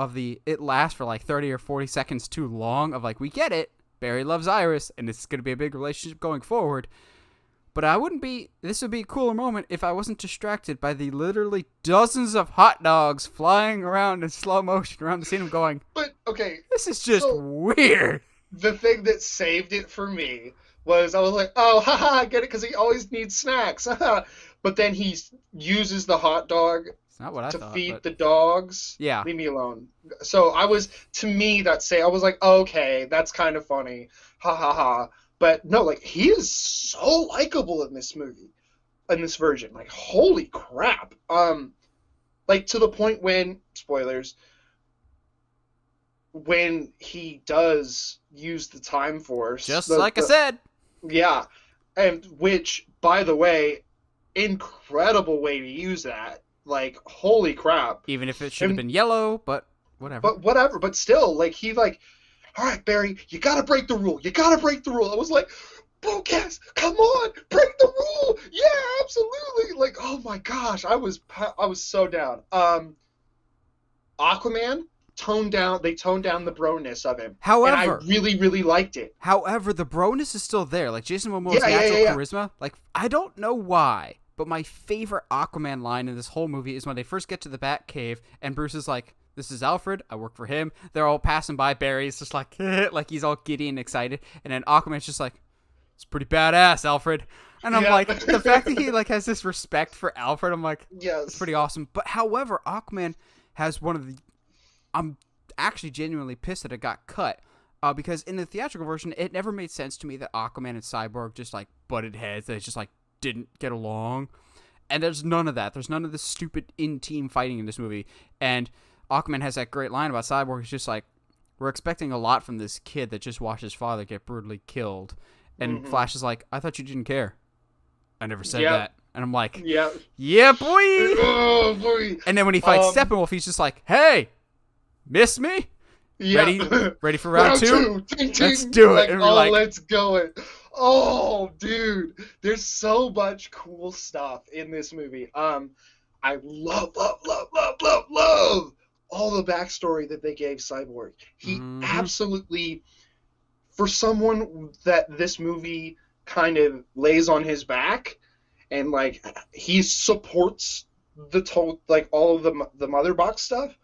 it lasts for like 30 or 40 seconds too long of like, we get it, Barry loves Iris, and it's going to be a big relationship going forward. But this would be a cooler moment if I wasn't distracted by the literally dozens of hot dogs flying around in slow motion around the scene of going, but, okay. This is just weird. The thing that saved it for me was I was like, oh, haha, I get it, because he always needs snacks. But then he uses the hot dog to feed the dogs. Yeah. Leave me alone. So I was like, okay, that's kind of funny. Ha ha ha. But no, like, he is so likable in this movie, in this version. Like, holy crap. Like, to the point when, spoilers, when he does use the Time Force. Just I said. Yeah. And which, by the way, incredible way to use that. Like, holy crap. Even if it should have been yellow, but whatever. But whatever. But still, like, he, like, all right, Barry, you gotta break the rule. You gotta break the rule. I was like, Bocas, come on, break the rule. Yeah, absolutely. Like, oh my gosh, I was so down. Aquaman, they toned down the broness of him. However, and I really, really liked it. However, the broness is still there. Like Jason Momoa's natural charisma. Like, I don't know why, but my favorite Aquaman line in this whole movie is when they first get to the Batcave and Bruce is like, this is Alfred, I work for him. They're all passing by. Barry's just like, like he's all giddy and excited. And then Aquaman's just like, it's pretty badass, Alfred. And I'm like, the fact that he like has this respect for Alfred, I'm like, yes, it's pretty awesome. But however, Aquaman has one of the... I'm actually genuinely pissed that it got cut. Because in the theatrical version, it never made sense to me that Aquaman and Cyborg just like butted heads. They just like didn't get along. And there's none of that. There's none of this stupid in-team fighting in this movie. And Aquaman has that great line about Cyborg. He's just like, we're expecting a lot from this kid that just watched his father get brutally killed. And Flash is like, I thought you didn't care. I never said that. And I'm like, yeah, boy. Oh, boy. And then when he fights Steppenwolf, he's just like, hey, miss me? Yeah. Ready for round two? Ting, ting. Let's do it. Like, and let's go. Oh, dude. There's so much cool stuff in this movie. I love all the backstory that they gave Cyborg. He absolutely, for someone that this movie kind of lays on his back, and like he supports all of the mother box stuff,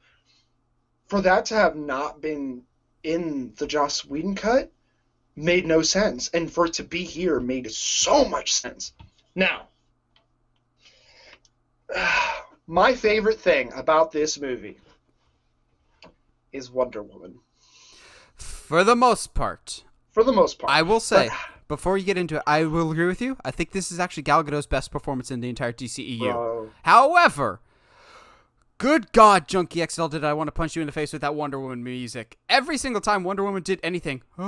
for that to have not been in the Joss Whedon cut made no sense, and for it to be here made so much sense. Now, my favorite thing about this movie is Wonder Woman. For the most part. I will say, before you get into it, I will agree with you. I think this is actually Gal Gadot's best performance in the entire DCEU. Bro. However, Good God, Junkie XL, did I want to punch you in the face with that Wonder Woman music. Every single time Wonder Woman did anything. Like,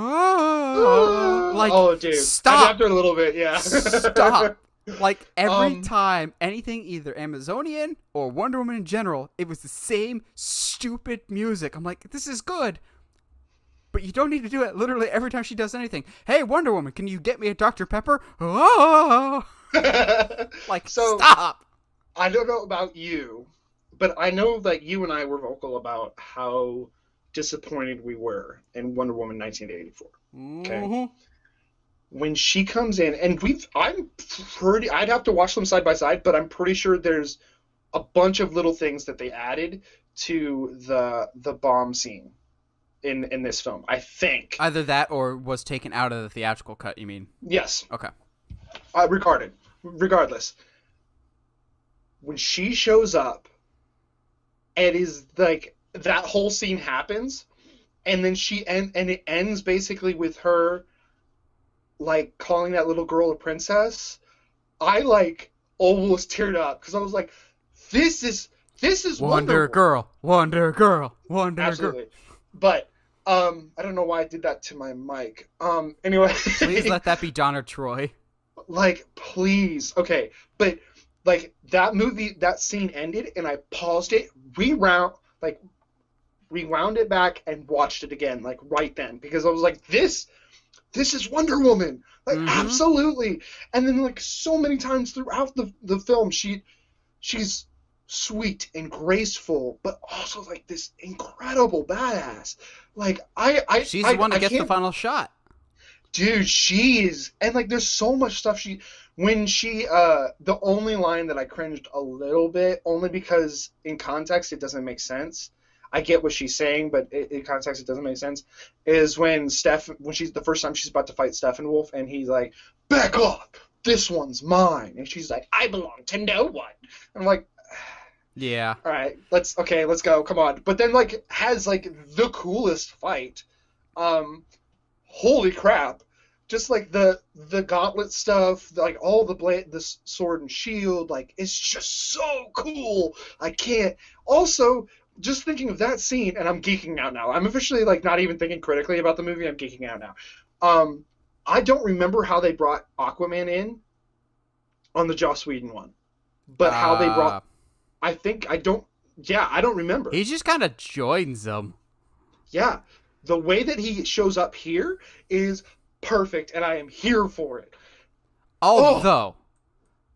oh, dude. stop. After a little bit, yeah. Stop. Like, every time anything, either Amazonian or Wonder Woman in general, it was the same stupid music. I'm like, this is good. But you don't need to do it literally every time she does anything. Hey, Wonder Woman, can you get me a Dr. Pepper? Like, so, stop. I don't know about you, but I know that you and I were vocal about how disappointed we were in Wonder Woman 1984. Okay? Mm-hmm. When she comes in, and I'd have to watch them side by side, but I'm pretty sure there's a bunch of little things that they added to the bomb scene in this film, I think. Either that or was taken out of the theatrical cut, you mean? Yes. Okay. Regardless. When she shows up, it is like that whole scene happens, and then and it ends basically with her like calling that little girl a princess. I like almost teared up because I was like, this is Wonder Girl. Absolutely. But I don't know why I did that to my mic. Anyway. Please let that be Donna Troy. Like, please. Okay, but like that scene ended, and I paused it, rewound it back, and watched it again, like right then, because I was like, this is Wonder Woman, like absolutely. And then like so many times throughout the film, she's sweet and graceful, but also like this incredible badass. Like she's the one that gets the final shot. Dude, she is, and like there's so much stuff the only line that I cringed a little bit, only because in context it doesn't make sense. I get what she's saying, but in context it doesn't make sense, is when she's the first time she's about to fight Steppenwolf, and he's like, back off, this one's mine, and she's like, I belong to no one. And I'm like, yeah, all right, let's go, come on. But then like has like the coolest fight. Holy crap. Just like the gauntlet stuff, like all the sword and shield, like it's just so cool. I can't. Also, just thinking of that scene, and I'm geeking out now. I'm officially like not even thinking critically about the movie. I'm geeking out now. I don't remember how they brought Aquaman in on the Joss Whedon one, but how they brought. I don't remember. He just kind of joins them. Yeah, the way that he shows up here is perfect, and I am here for it. Although,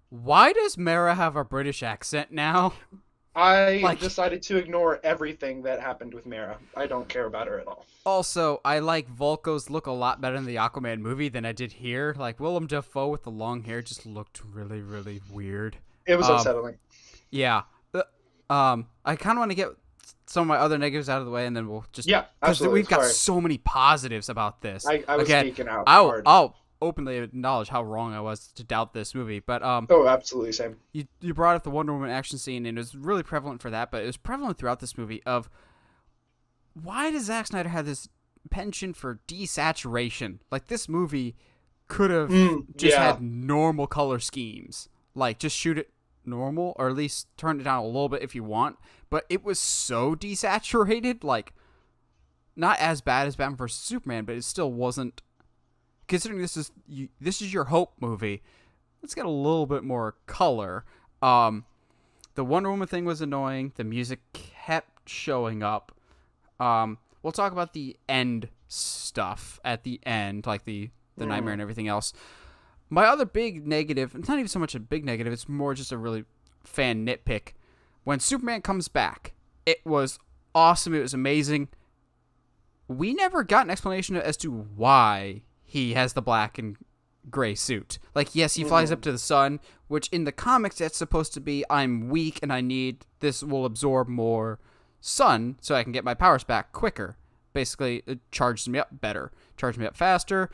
why does Mera have a British accent now? I decided to ignore everything that happened with Mera. I don't care about her at all. Also, I like Volko's look a lot better in the Aquaman movie than I did here. Like, Willem Dafoe with the long hair just looked really, really weird. It was unsettling. Yeah. I kind of want to get some of my other negatives out of the way, and then we'll just... Yeah, absolutely. We've got so many positives about this. I was geeking out hard. I'll openly acknowledge how wrong I was to doubt this movie, but... absolutely, same. You brought up the Wonder Woman action scene, and it was really prevalent for that, but it was prevalent throughout this movie of... Why does Zack Snyder have this penchant for desaturation? Like, this movie could have had normal color schemes. Like, just shoot it normal, or at least turn it down a little bit if you want. But it was so desaturated, like, not as bad as Batman vs. Superman, but it still wasn't. Considering this is your Hope movie, let's get a little bit more color. The Wonder Woman thing was annoying. The music kept showing up. We'll talk about the end stuff at the end, like the nightmare and everything else. My other big negative, it's not even so much a big negative, it's more just a really fan nitpick. When Superman comes back, it was awesome, it was amazing. We never got an explanation as to why he has the black and gray suit. Like, yes, he flies up to the sun, which in the comics that's supposed to be, I'm weak and I need, this will absorb more sun so I can get my powers back quicker. Basically, it charges me up better, charges me up faster.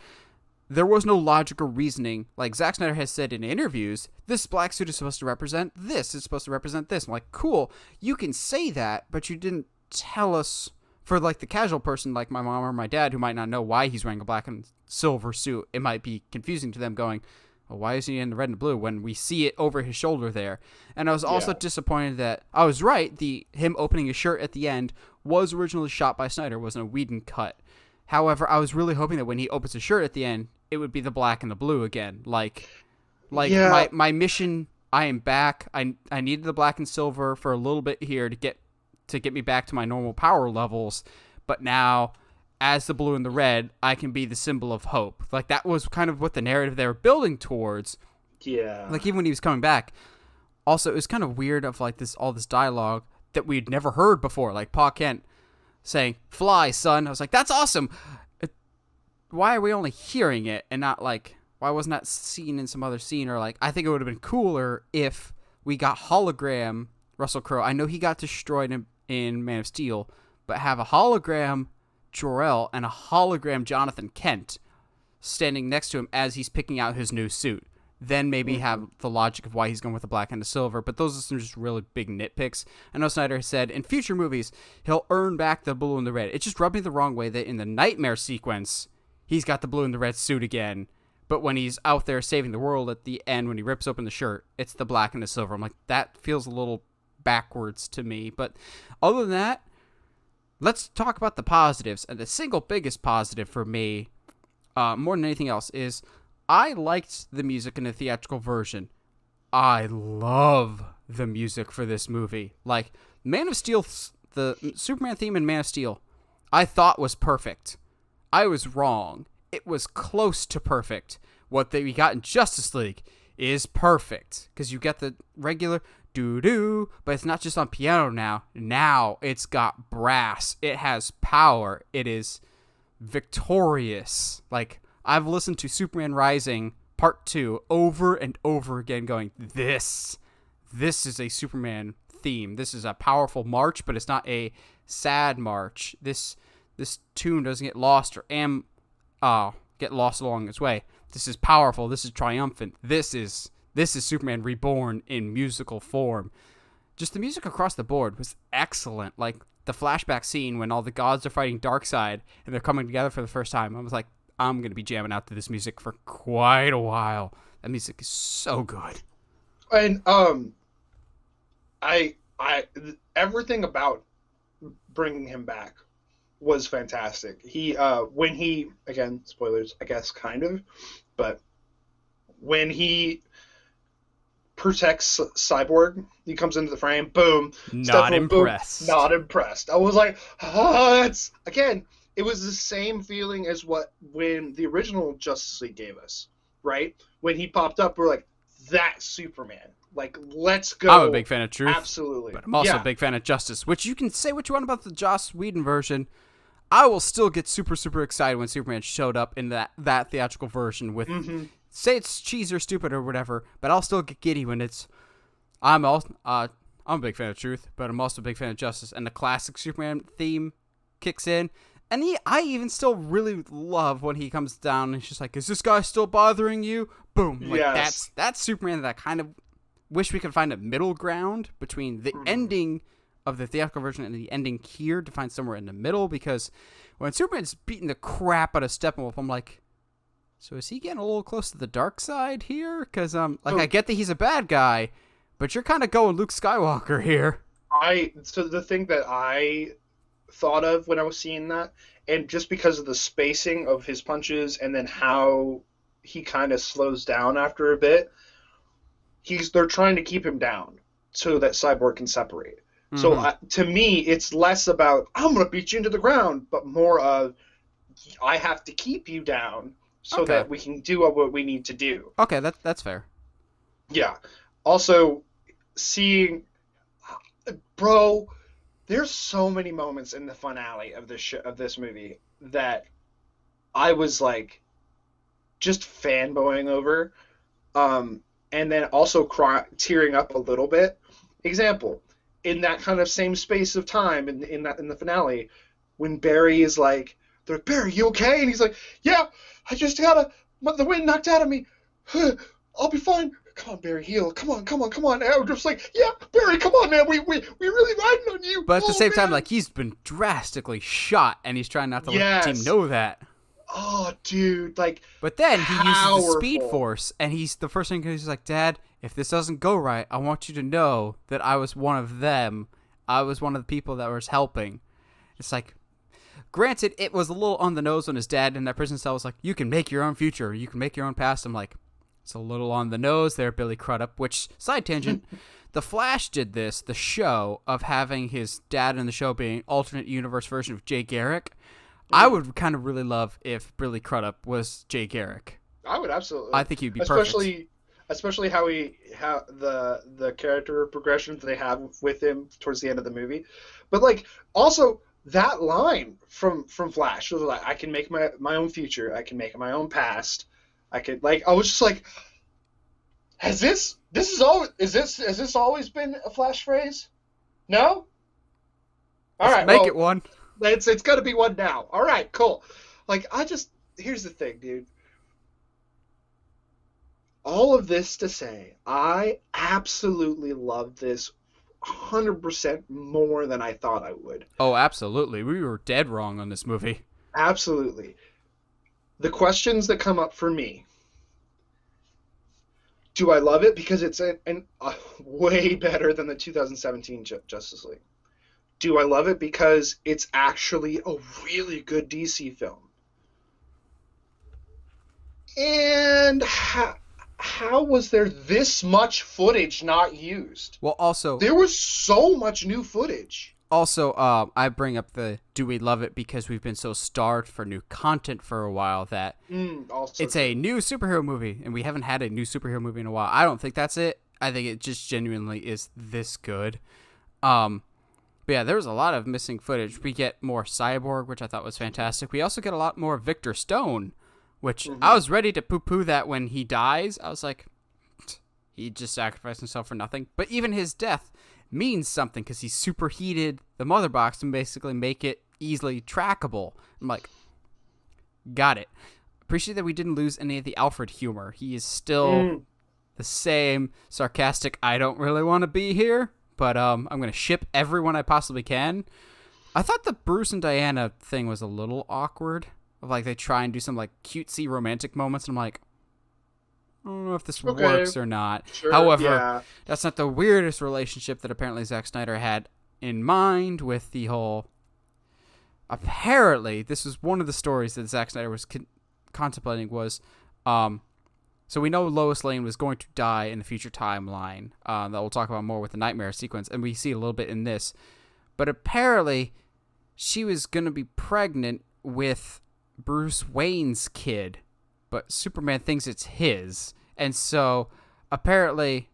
There was no logical reasoning. Like Zack Snyder has said in interviews, this black suit is supposed to represent this. It's supposed to represent this. I'm like, cool. You can say that, but you didn't tell us. For like the casual person, like my mom or my dad, who might not know why he's wearing a black and silver suit, it might be confusing to them going, well, why is he in the red and blue when we see it over his shoulder there? And I was also disappointed that I was right. Him opening his shirt at the end was originally shot by Snyder, wasn't a Whedon cut. However, I was really hoping that when he opens his shirt at the end, it would be the black and the blue again. My mission, I am back. I needed the black and silver for a little bit here to get me back to my normal power levels, but now, as the blue and the red, I can be the symbol of hope. Like, that was kind of what the narrative they were building towards. Yeah. Like, even when he was coming back. Also, it was kind of weird of, like, all this dialogue that we'd never heard before. Like, Pa Kent saying, "Fly, son." I was like, that's awesome. Why are we only hearing it and not, like, why wasn't that seen in some other scene? Or, like, I think it would have been cooler if we got hologram Russell Crowe. I know he got destroyed in Man of Steel, but have a hologram Jor-El and a hologram Jonathan Kent standing next to him as he's picking out his new suit. Then maybe have the logic of why he's going with the black and the silver, but those are some just really big nitpicks. I know Snyder said in future movies he'll earn back the blue and the red. It just rubbed me the wrong way that in the Nightmare sequence he's got the blue and the red suit again, but when he's out there saving the world at the end when he rips open the shirt, it's the black and the silver. I'm like, that feels a little backwards to me. But other than that, let's talk about the positives. And the single biggest positive for me, more than anything else, is I liked the music in the theatrical version. I love the music for this movie. Like, Man of Steel, the Superman theme in Man of Steel, I thought was perfect. I was wrong. It was close to perfect. What we got in Justice League is perfect. Because you get the regular doo-doo, but it's not just on piano now. Now it's got brass. It has power. It is victorious. Like, I've listened to Superman Rising Part 2 over and over again going, this is a Superman theme. This is a powerful march, but it's not a sad march. This tune doesn't get lost or get lost along its way. This is powerful. This is triumphant. This is Superman reborn in musical form. Just the music across the board was excellent. Like, the flashback scene when all the gods are fighting Darkseid and they're coming together for the first time. I was like, I'm going to be jamming out to this music for quite a while. That music is so good. And I everything about bringing him back was fantastic. He when he, again, spoilers, I guess, kind of, but when he protects Cyborg, he comes into the frame, boom, not impressed. Boom, not impressed. I was like, it's again, it was the same feeling as when the original Justice League gave us, right? When he popped up, we're like, that's Superman. Like, let's go. I'm a big fan of Truth. Absolutely. But I'm also a big fan of Justice, which you can say what you want about the Joss Whedon version. I will still get super, super excited when Superman showed up in that theatrical version with, say it's cheesy or stupid or whatever, but I'll still get giddy when it's, I'm a big fan of Truth, but I'm also a big fan of Justice, and the classic Superman theme kicks in. And I even still really love when he comes down and he's just like, is this guy still bothering you? Boom. Like, yes. that's Superman that I kind of wish we could find a middle ground between the ending of the theatrical version and the ending here, to find somewhere in the middle, because when Superman's beating the crap out of Steppenwolf, I'm like, so is he getting a little close to the dark side here? Because, I get that he's a bad guy, but you're kind of going Luke Skywalker here. So the thing that I thought of when I was seeing that, and just because of the spacing of his punches and then how he kind of slows down after a bit, they're trying to keep him down so that Cyborg can separate. So to me, it's less about, I'm going to beat you into the ground, but more of, I have to keep you down so that we can do what we need to do. Okay, that's fair. Yeah. Also, seeing, bro, there's so many moments in the finale of this movie that I was like just fanboying over, and then also tearing up a little bit. Example, in that kind of same space of time in the finale, when Barry is like, they're like, Barry, you okay? And he's like, yeah, I just got the wind knocked out of me. I'll be fine. Come on, Barry, heal. Come on. And I was just like, yeah, Barry, come on, man. We really riding on you. But at the same time, like, he's been drastically shot, and he's trying not to let the team know that. oh, dude, like But then he uses the Speed powerful. Force, and he's the first thing he's like, Dad, if this doesn't go right, I want you to know that I was one of them. I was one of the people that was helping. It's like, granted, it was a little on the nose when his dad in that prison cell was like, you can make your own future, you can make your own past. I'm like, it's a little on the nose there, Billy Crudup, which, side tangent, The Flash did this, the show, of having his dad in the show being alternate universe version of Jay Garrick. I would kind of really love if Billy Crudup was Jay Garrick. I would absolutely. I think he'd be perfect. Especially how the character progression that they have with him towards the end of the movie, but like also that line from Flash was like, I can make my own future, I can make my own past, I could like I was just like, has this always been a Flash phrase? No. All right, make it one. It's got to be one now. All right, cool. Like here's the thing, dude. All of this to say, I absolutely love this 100% more than I thought I would. Oh, absolutely. We were dead wrong on this movie. Absolutely. The questions that come up for me. Do I love it? Because it's way better than the 2017 Justice League. Do I love it because it's actually a really good DC film? And how was there this much footage not used? Well, also... There was so much new footage. Also, I bring up do we love it because we've been so starved for new content for a while that it's a new superhero movie, and we haven't had a new superhero movie in a while. I don't think that's it. I think it just genuinely is this good. But yeah, there's a lot of missing footage. We get more Cyborg, which I thought was fantastic. We also get a lot more Victor Stone, which I was ready to poo-poo that when he dies. I was like, he just sacrificed himself for nothing. But even his death means something because he superheated the mother box to basically make it easily trackable. I'm like, got it. Appreciate that we didn't lose any of the Alfred humor. He is still the same sarcastic, I don't really want to be here, but I'm going to ship everyone I possibly can. I thought the Bruce and Diana thing was a little awkward. Like, they try and do some, like, cutesy romantic moments, and I'm like, I don't know if this works or not. Sure, However, that's not the weirdest relationship that apparently Zack Snyder had in mind with the whole... Apparently, this was one of the stories that Zack Snyder was contemplating was... So we know Lois Lane was going to die in the future timeline. That we'll talk about more with the Nightmare sequence, and we see a little bit in this. But apparently, she was going to be pregnant with Bruce Wayne's kid, but Superman thinks it's his. And so, apparently,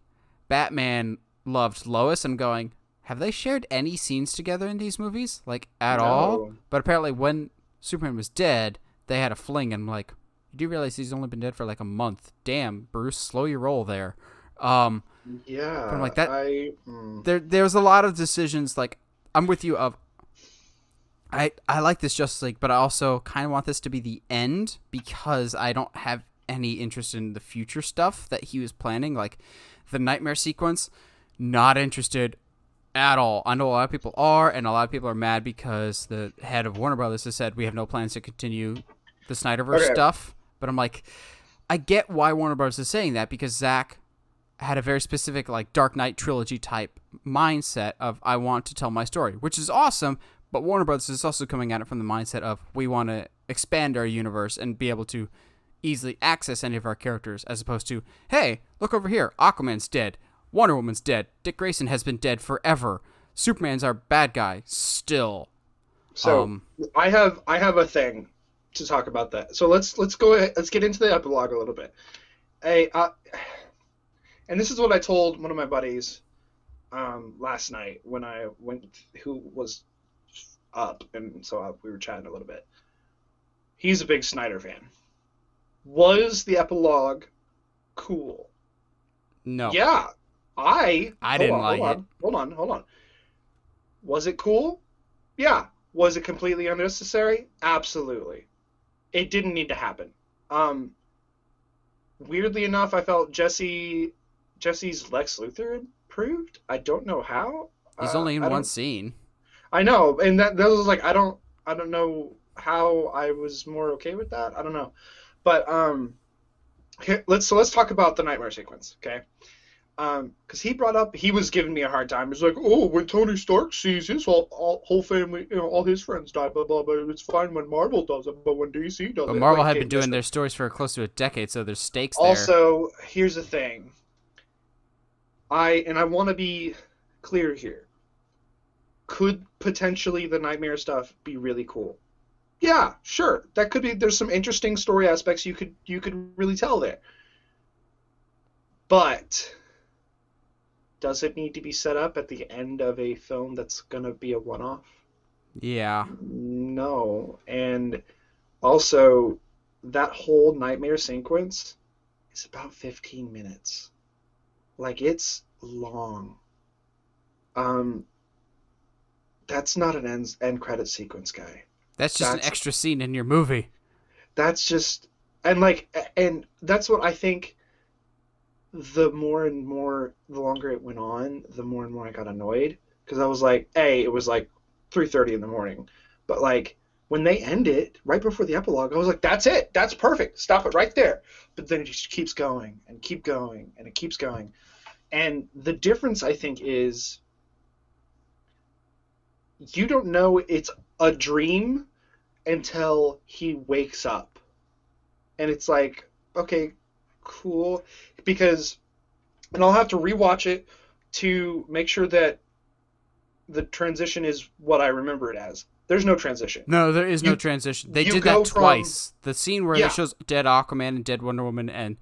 Batman loved Lois. I'm going, have they shared any scenes together in these movies? Like, at all? But apparently, when Superman was dead, they had a fling, and I'm like, you do realize he's only been dead for like a month. Damn, Bruce, slow your roll there. Yeah. But I'm like, there's a lot of decisions, like, I'm with you of, I like this Justice League, but I also kind of want this to be the end because I don't have any interest in the future stuff that he was planning. Like, the Nightmare sequence, not interested at all. I know a lot of people are, and a lot of people are mad because the head of Warner Brothers has said we have no plans to continue the Snyderverse stuff. But I'm like, I get why Warner Bros. Is saying that because Zack had a very specific, like, Dark Knight trilogy type mindset of, I want to tell my story, which is awesome, but Warner Bros. Is also coming at it from the mindset of, we want to expand our universe and be able to easily access any of our characters, as opposed to, hey, look over here, Aquaman's dead, Wonder Woman's dead, Dick Grayson has been dead forever, Superman's our bad guy still. So, I have a thing to talk about that. So let's go ahead, let's get into the epilogue a little bit. And this is what I told one of my buddies last night when I went, who was up, and so we were chatting a little bit. He's a big Snyder fan. Was the epilogue cool? No. Yeah, I didn't like it. Hold on. Was it cool? Yeah. Was it completely unnecessary? Absolutely. It didn't need to happen. Weirdly enough, I felt Jesse's Lex Luthor improved. I don't know how. He's only in one scene. I know, and that was like, I don't know how I was more okay with that. I don't know, but let's talk about the nightmare sequence, okay? Because he brought up, he was giving me a hard time. He's like, oh, when Tony Stark sees his whole family, all his friends die, blah blah blah. It's fine when Marvel does it, but when DC does But it, Marvel like, had okay, been doing listen. their stories for close to a decade, so there's stakes there. Also, here's the thing. I want to be clear here. Could potentially the nightmare stuff be really cool? Yeah, sure. That could be. There's some interesting story aspects you could really tell there. But does it need to be set up at the end of a film that's gonna be a one-off? Yeah. No. And also, that whole nightmare sequence is about 15 minutes. Like, it's long. Um, that's not an end credit sequence, guy. That's just an That's extra scene in your movie. that's just and that's what I think. The more and more, the longer it went on, the more and more I got annoyed because I was like, it was like 3:30 in the morning, but like when they end it right before the epilogue, I was like, that's it, that's perfect, stop it right there. But then it just keeps going and keep going and it keeps going, and the difference I think is you don't know it's a dream until he wakes up, and it's like, okay, cool, because and I'll have to rewatch it to make sure that the transition is what I remember it as. There's no transition. No, there is no You transition. They you did go that twice. The scene where yeah, it shows dead Aquaman and dead Wonder Woman and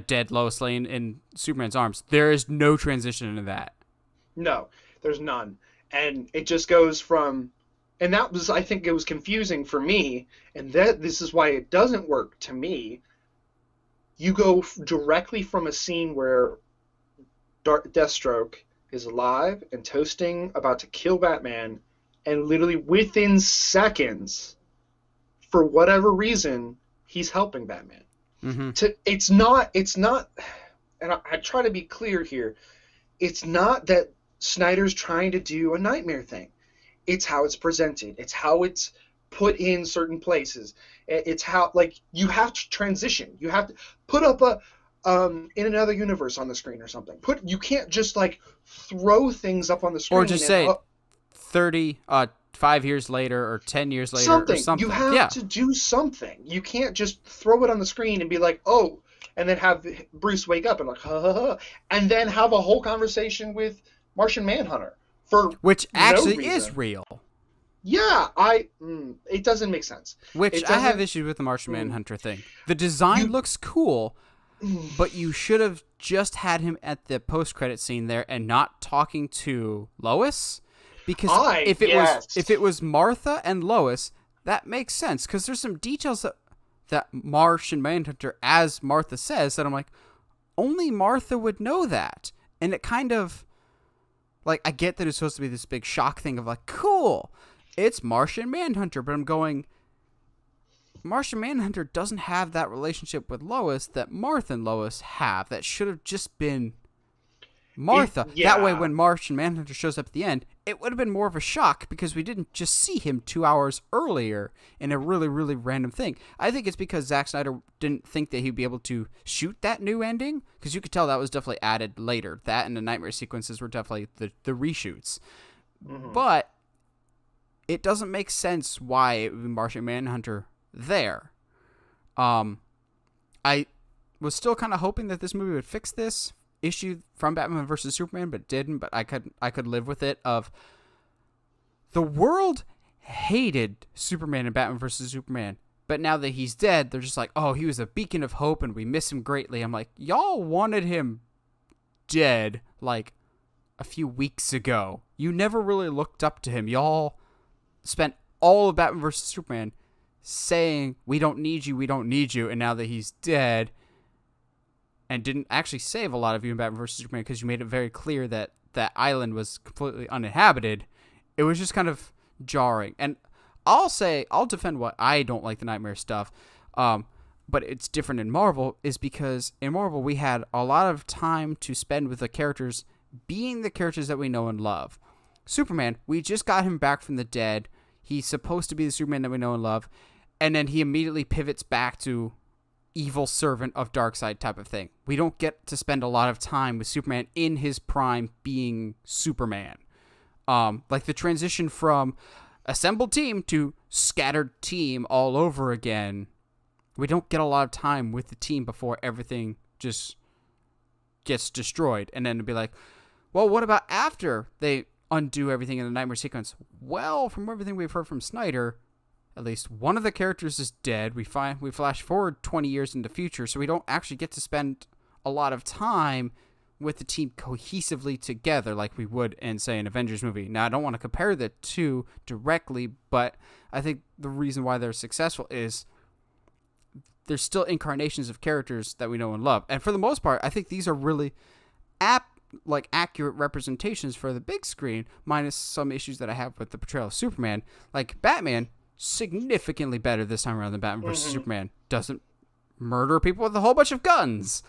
dead Lois Lane in Superman's arms. There is no transition into that. no, there's none. And it just goes from, and that was, I think it was confusing for me, and that this is why it doesn't work to me. You go directly from a scene where Deathstroke is alive and toasting, about to kill Batman, and literally within seconds, for whatever reason, he's helping Batman. Mm-hmm. It's not, and I try to be clear here. It's not that Snyder's trying to do a nightmare thing. It's how it's presented. It's how it's put in certain places. It's how, like, you have to transition. You have to put up a in another universe on the screen or something. You can't just like throw things up on the screen Or just say 5 years later or 10 years later something. or something. You have to do something. You can't just throw it on the screen and be like, oh, and then have Bruce wake up and like, ha ha ha, and then have a whole conversation with Martian Manhunter for Which actually no is real. Yeah, it doesn't make sense. Which I have issues with the Martian Manhunter thing. The design looks cool, but you should have just had him at the post-credit scene there and not talking to Lois. Because if it was Martha and Lois, that makes sense. Because there's some details that Martian Manhunter, as Martha says, that I'm like, only Martha would know that. And it kind of, like, I get that it's supposed to be this big shock thing of like, cool, it's Martian Manhunter, but I'm going, Martian Manhunter doesn't have that relationship with Lois that Martha and Lois have. That should have just been Martha. That way, when Martian Manhunter shows up at the end, it would have been more of a shock because we didn't just see him 2 hours earlier in a really, really random thing. I think it's because Zack Snyder didn't think that he'd be able to shoot that new ending, because you could tell that was definitely added later. That and the nightmare sequences were definitely the reshoots. Mm-hmm. But it doesn't make sense why it would be Martian Manhunter there. I was still kind of hoping that this movie would fix this issue from Batman vs Superman, but didn't. But I could live with it. Of the world hated Superman and Batman vs Superman, but now that he's dead, they're just like, oh, he was a beacon of hope and we miss him greatly. I'm like, y'all wanted him dead like a few weeks ago. You never really looked up to him. Y'all spent all of Batman vs Superman saying, we don't need you, and now that he's dead, and didn't actually save a lot of you in Batman vs Superman because you made it very clear that that island was completely uninhabited, it was just kind of jarring. And I'll defend what I don't like the nightmare stuff, but it's different in Marvel, is because in Marvel we had a lot of time to spend with the characters being the characters that we know and love. Superman, we just got him back from the dead. He's supposed to be the Superman that we know and love. And then he immediately pivots back to evil servant of Darkseid type of thing. We don't get to spend a lot of time with Superman in his prime being Superman. Like the transition from assembled team to scattered team all over again. We don't get a lot of time with the team before everything just gets destroyed. And then to be like, well, what about after they undo everything in the nightmare sequence? Well, from everything we've heard from Snyder, at least one of the characters is dead. We flash forward 20 years into the future, so we don't actually get to spend a lot of time with the team cohesively together like we would in, say, an Avengers movie. Now, I don't want to compare the two directly, but I think the reason why they're successful is there's still incarnations of characters that we know and love. And for the most part, I think these are really accurate representations for the big screen, minus some issues that I have with the portrayal of Superman. Like Batman, significantly better this time around than Batman vs. Superman. Doesn't murder people with a whole bunch of guns.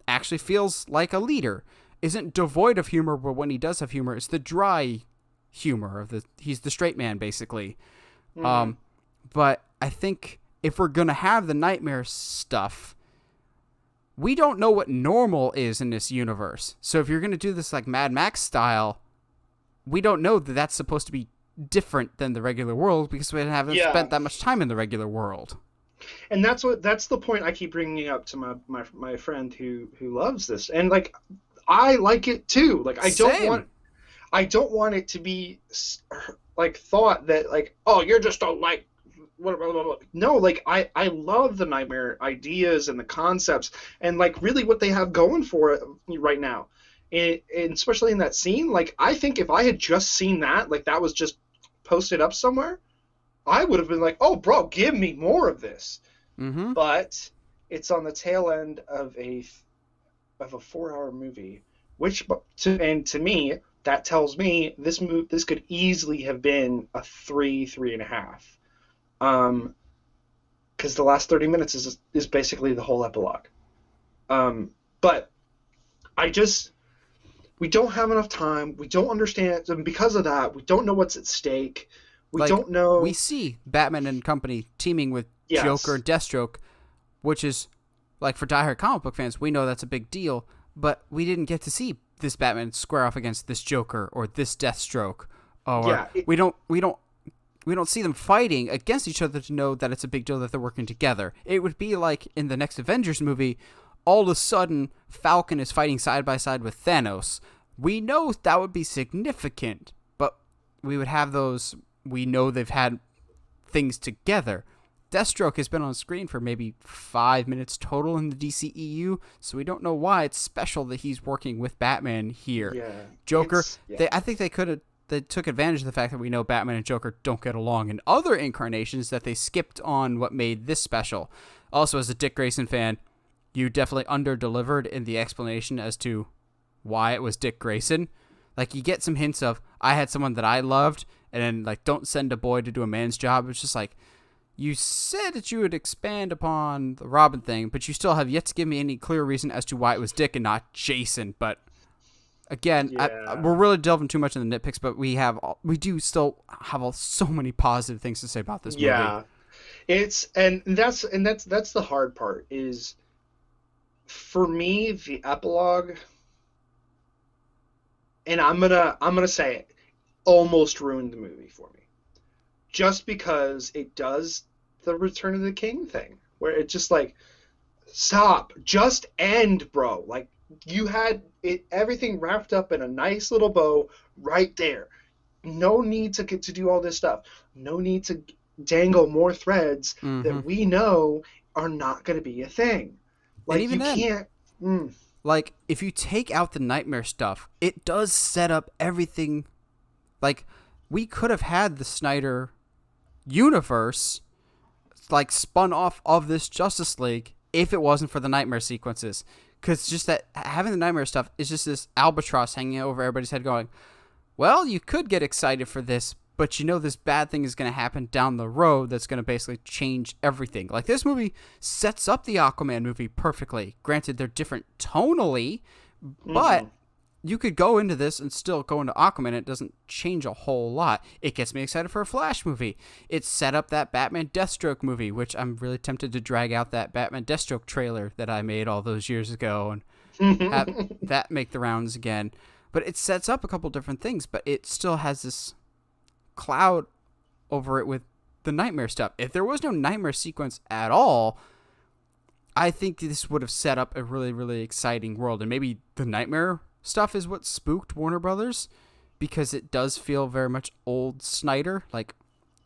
Actually feels like a leader. Isn't devoid of humor, but when he does have humor, it's the dry humor he's the straight man, basically. But I think if we're gonna have the nightmare stuff, we don't know what normal is in this universe. So if you're gonna do this like Mad Max style, we don't know that that's supposed to be different than the regular world because we haven't spent that much time in the regular world. And that's the point I keep bringing up to my friend who loves this, and like I like it too. Like I don't want it to be like thought that like, oh, you're just don't like blah, blah, blah, blah. No, like I love the nightmare ideas and the concepts and like really what they have going for it right now. And especially in that scene, like I think if I had just seen that, like that was just posted up somewhere, I would have been like, oh, bro, give me more of this. Mm-hmm. But it's on the tail end of a 4-hour movie, which to me that tells me this could easily have been a 3.5. Because the last 30 minutes is basically the whole epilogue. But we don't have enough time. We don't understand, and because of that, we don't know what's at stake. We don't know. We see Batman and company teaming with Joker and Deathstroke, which is, like, for diehard comic book fans, we know that's a big deal, but we didn't get to see this Batman square off against this Joker or this Deathstroke. Or we don't see them fighting against each other to know that it's a big deal that they're working together. It would be like in the next Avengers movie, all of a sudden Falcon is fighting side by side with Thanos. We know that would be significant, but we would have those. We know they've had things together. Deathstroke has been on screen for maybe 5 minutes total in the DCEU, so we don't know why it's special that he's working with Batman here. Yeah, Joker, I think they took advantage of the fact that we know Batman and Joker don't get along in other incarnations, that they skipped on what made this special. Also, as a Dick Grayson fan, you definitely under-delivered in the explanation as to why it was Dick Grayson. Like, you get some hints of, I had someone that I loved, and then, like, don't send a boy to do a man's job. It's just like, you said that you would expand upon the Robin thing, but you still have yet to give me any clear reason as to why it was Dick and not Jason. But, again, we're really delving too much in the nitpicks, but we do still have so many positive things to say about this movie. Yeah. That's the hard part is, for me, the epilogue, and I'm gonna say it, almost ruined the movie for me, just because it does the Return of the King thing, where it's just like, stop, just end, bro. Like, you had everything wrapped up in a nice little bow right there. No need to get to do all this stuff. No need to dangle more threads that we know are not going to be a thing. Like, you can't. Like, if you take out the nightmare stuff, it does set up everything. Like, we could have had the Snyder universe, like, spun off of this Justice League if it wasn't for the nightmare sequences. Because just that having the nightmare stuff is just this albatross hanging over everybody's head going, well, you could get excited for this, but you know this bad thing is going to happen down the road that's going to basically change everything. Like, this movie sets up the Aquaman movie perfectly. Granted, they're different tonally, but you could go into this and still go into Aquaman, and it doesn't change a whole lot. It gets me excited for a Flash movie. It set up that Batman Deathstroke movie, which I'm really tempted to drag out that Batman Deathstroke trailer that I made all those years ago and have that make the rounds again. But it sets up a couple different things, but it still has this cloud over it with the Nightmare stuff. If there was no Nightmare sequence at all, I think this would have set up a really, really exciting world. And maybe the Nightmare stuff is what spooked Warner Brothers, because it does feel very much old Snyder, like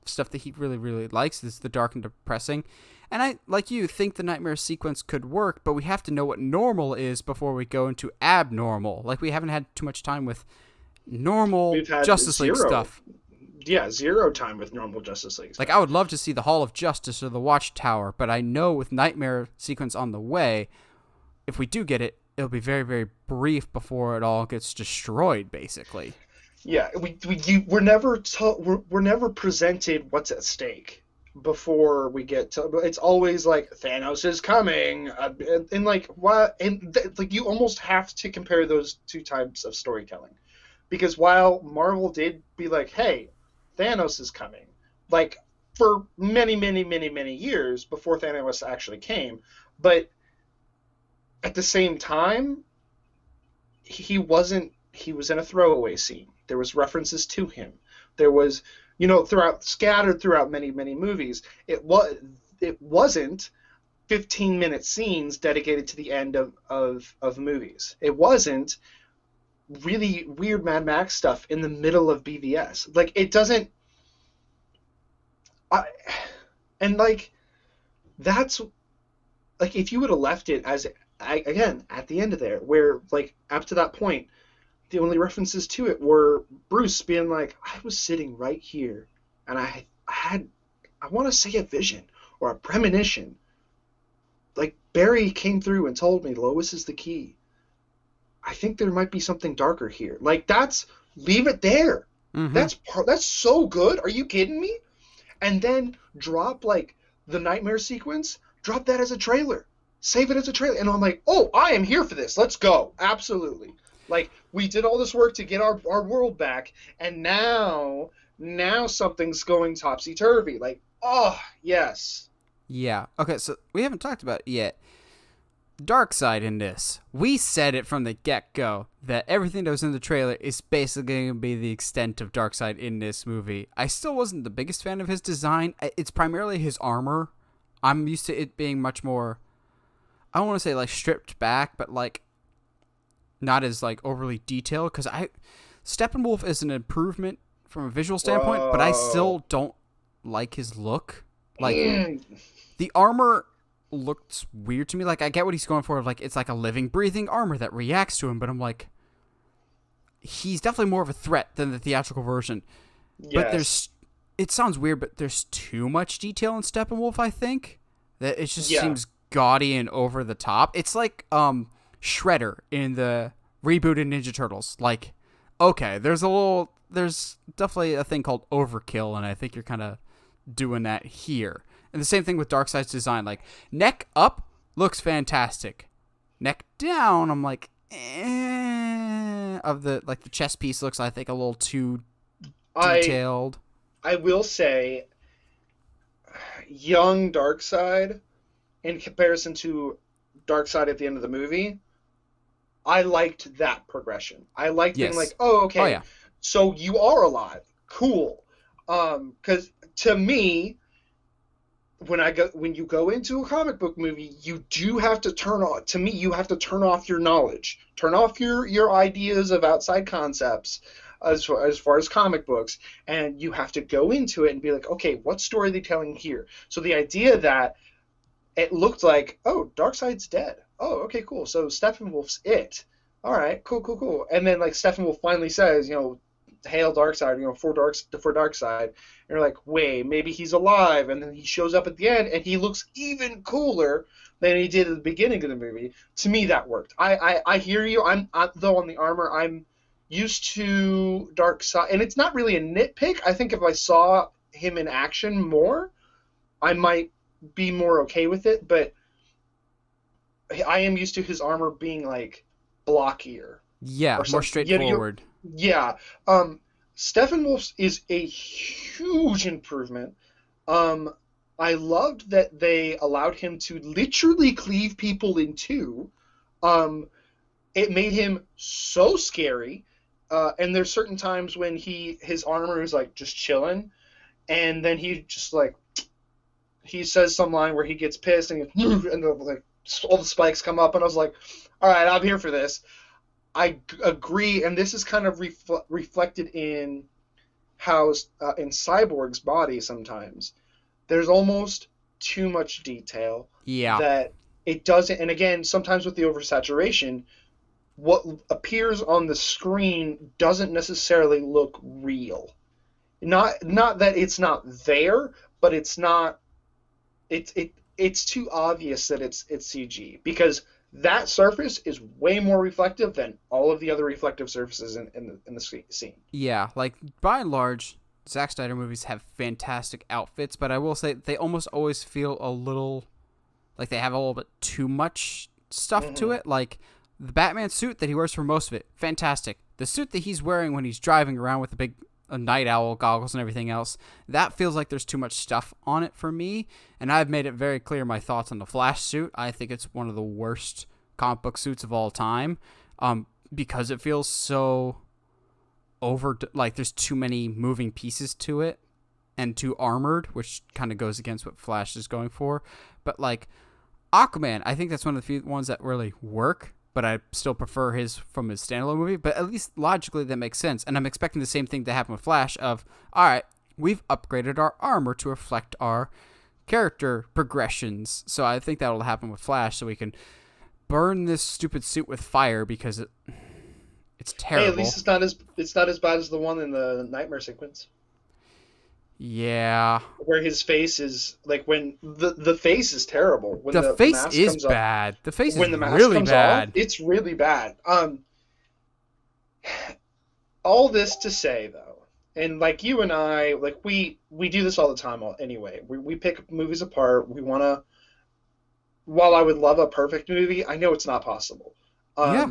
stuff that he really, really likes is the dark and depressing. And I, like you, think the Nightmare sequence could work, but we have to know what normal is before we go into abnormal. Like, we haven't had too much time with normal Justice League stuff. Yeah, zero time with normal Justice League stuff. Like, I would love to see the Hall of Justice or the Watchtower, but I know with Nightmare sequence on the way, if we do get it, it'll be very, very brief before it all gets destroyed, basically. Yeah, we're never presented what's at stake before we get to. It's always like Thanos is coming, and like what, and like you almost have to compare those two types of storytelling, because while Marvel did be like, hey, Thanos is coming, like for many, many, many, many years before Thanos actually came, but at the same time, he wasn't. He was in a throwaway scene. There was references to him. There was, scattered throughout many, many movies. It wasn't 15-minute scenes dedicated to the end of movies. It wasn't really weird Mad Max stuff in the middle of BVS. Like, it doesn't. That's like, if you would have left it as again at the end of there, where like up to that point, the only references to it were Bruce being like, I was sitting right here, and I want to say a vision or a premonition. Like, Barry came through and told me Lois is the key. I think there might be something darker here. Like, leave it there. Mm-hmm. That's so good. Are you kidding me? And then drop like the Nightmare sequence. Drop that as a trailer. Save it as a trailer. And I'm like, oh, I am here for this. Let's go. Absolutely. Like, we did all this work to get our world back, and now something's going topsy-turvy. Like, oh, yes. Yeah. Okay, so we haven't talked about it yet. Darkseid in this. We said it from the get-go that everything that was in the trailer is basically going to be the extent of Darkseid in this movie. I still wasn't the biggest fan of his design. It's primarily his armor. I'm used to it being much more, I don't want to say like stripped back, but like not as like overly detailed, because Steppenwolf is an improvement from a visual standpoint, but I still don't like his look. Like, the armor looked weird to me. Like, I get what he's going for, like it's like a living, breathing armor that reacts to him, but I'm like, he's definitely more of a threat than the theatrical version. Yes. But it sounds weird, but there's too much detail in Steppenwolf, I think, that it just seems gaudy and over the top. It's like Shredder in the rebooted Ninja Turtles. Like, okay, there's definitely a thing called overkill, and I think you're kind of doing that here. And the same thing with Darkseid's design. Like, neck up looks fantastic. Neck down, I'm like, the chest piece looks, I think, a little too detailed. I will say, young Darkseid, in comparison to Darkseid at the end of the movie, I liked that progression. I liked being like, oh, okay, oh, yeah. So you are alive. Cool. Because to me, when you go into a comic book movie, you do have to you have to turn off your knowledge. Turn off your ideas of outside concepts as far as comic books, and you have to go into it and be like, okay, what story are they telling here? So the idea that it looked like, oh, Darkseid's dead. Oh, okay, cool. So Steppenwolf's it. All right, cool. And then like Steppenwolf finally says, hail Darkseid, for Darkseid. And you're like, wait, maybe he's alive. And then he shows up at the end, and he looks even cooler than he did at the beginning of the movie. To me, that worked. I hear you. Though on the armor, I'm used to Darkseid, and it's not really a nitpick. I think if I saw him in action more, I might be more okay with it. But I am used to his armor being like blockier. Yeah, or more something. Yeah, straightforward. yeah. Steppenwolf's is a huge improvement. Um, I loved that they allowed him to literally cleave people in two. Um, it made him so scary. And there's certain times when his armor is like just chilling, and then he says some line where he gets pissed and like all the spikes come up, and I was like, all right, I'm here for this. I agree, and this is kind of reflected in how in Cyborg's body sometimes there's almost too much detail Yeah. that it doesn't. And again, sometimes with the oversaturation, what appears on the screen doesn't necessarily look real. Not that it's not there, but it's not. It's too obvious that it's CG, because that surface is way more reflective than all of the other reflective surfaces in the scene. Yeah, like by and large, Zack Snyder movies have fantastic outfits, but I will say they almost always feel a little like they have a little bit too much stuff to it. Like the Batman suit that he wears for most of it, fantastic. The suit that he's wearing when he's driving around with the big night owl goggles and everything else, that feels like there's too much stuff on it for me. And I've made it very clear my thoughts on the Flash suit. I think it's one of the worst comic book suits of all time, because it feels so like there's too many moving pieces to it and too armored, which kind of goes against what Flash is going for. But like Aquaman, I think that's one of the few ones that really work, but I still prefer his from his standalone movie. But at least logically that makes sense. And I'm expecting the same thing to happen with Flash of, all right, we've upgraded our armor to reflect our character progressions. So I think that will happen with Flash, so we can burn this stupid suit with fire because it's terrible. Hey, at least it's not as bad as the one in the nightmare sequence. Yeah. Where his face is like, when the face is terrible. When the face mask is comes up, bad. The face when is the mask really comes bad. off, it's really bad. All this to say though, and like you and I, like we do this all the time anyway. We pick movies apart. We want to. While I would love a perfect movie, I know it's not possible. Yeah.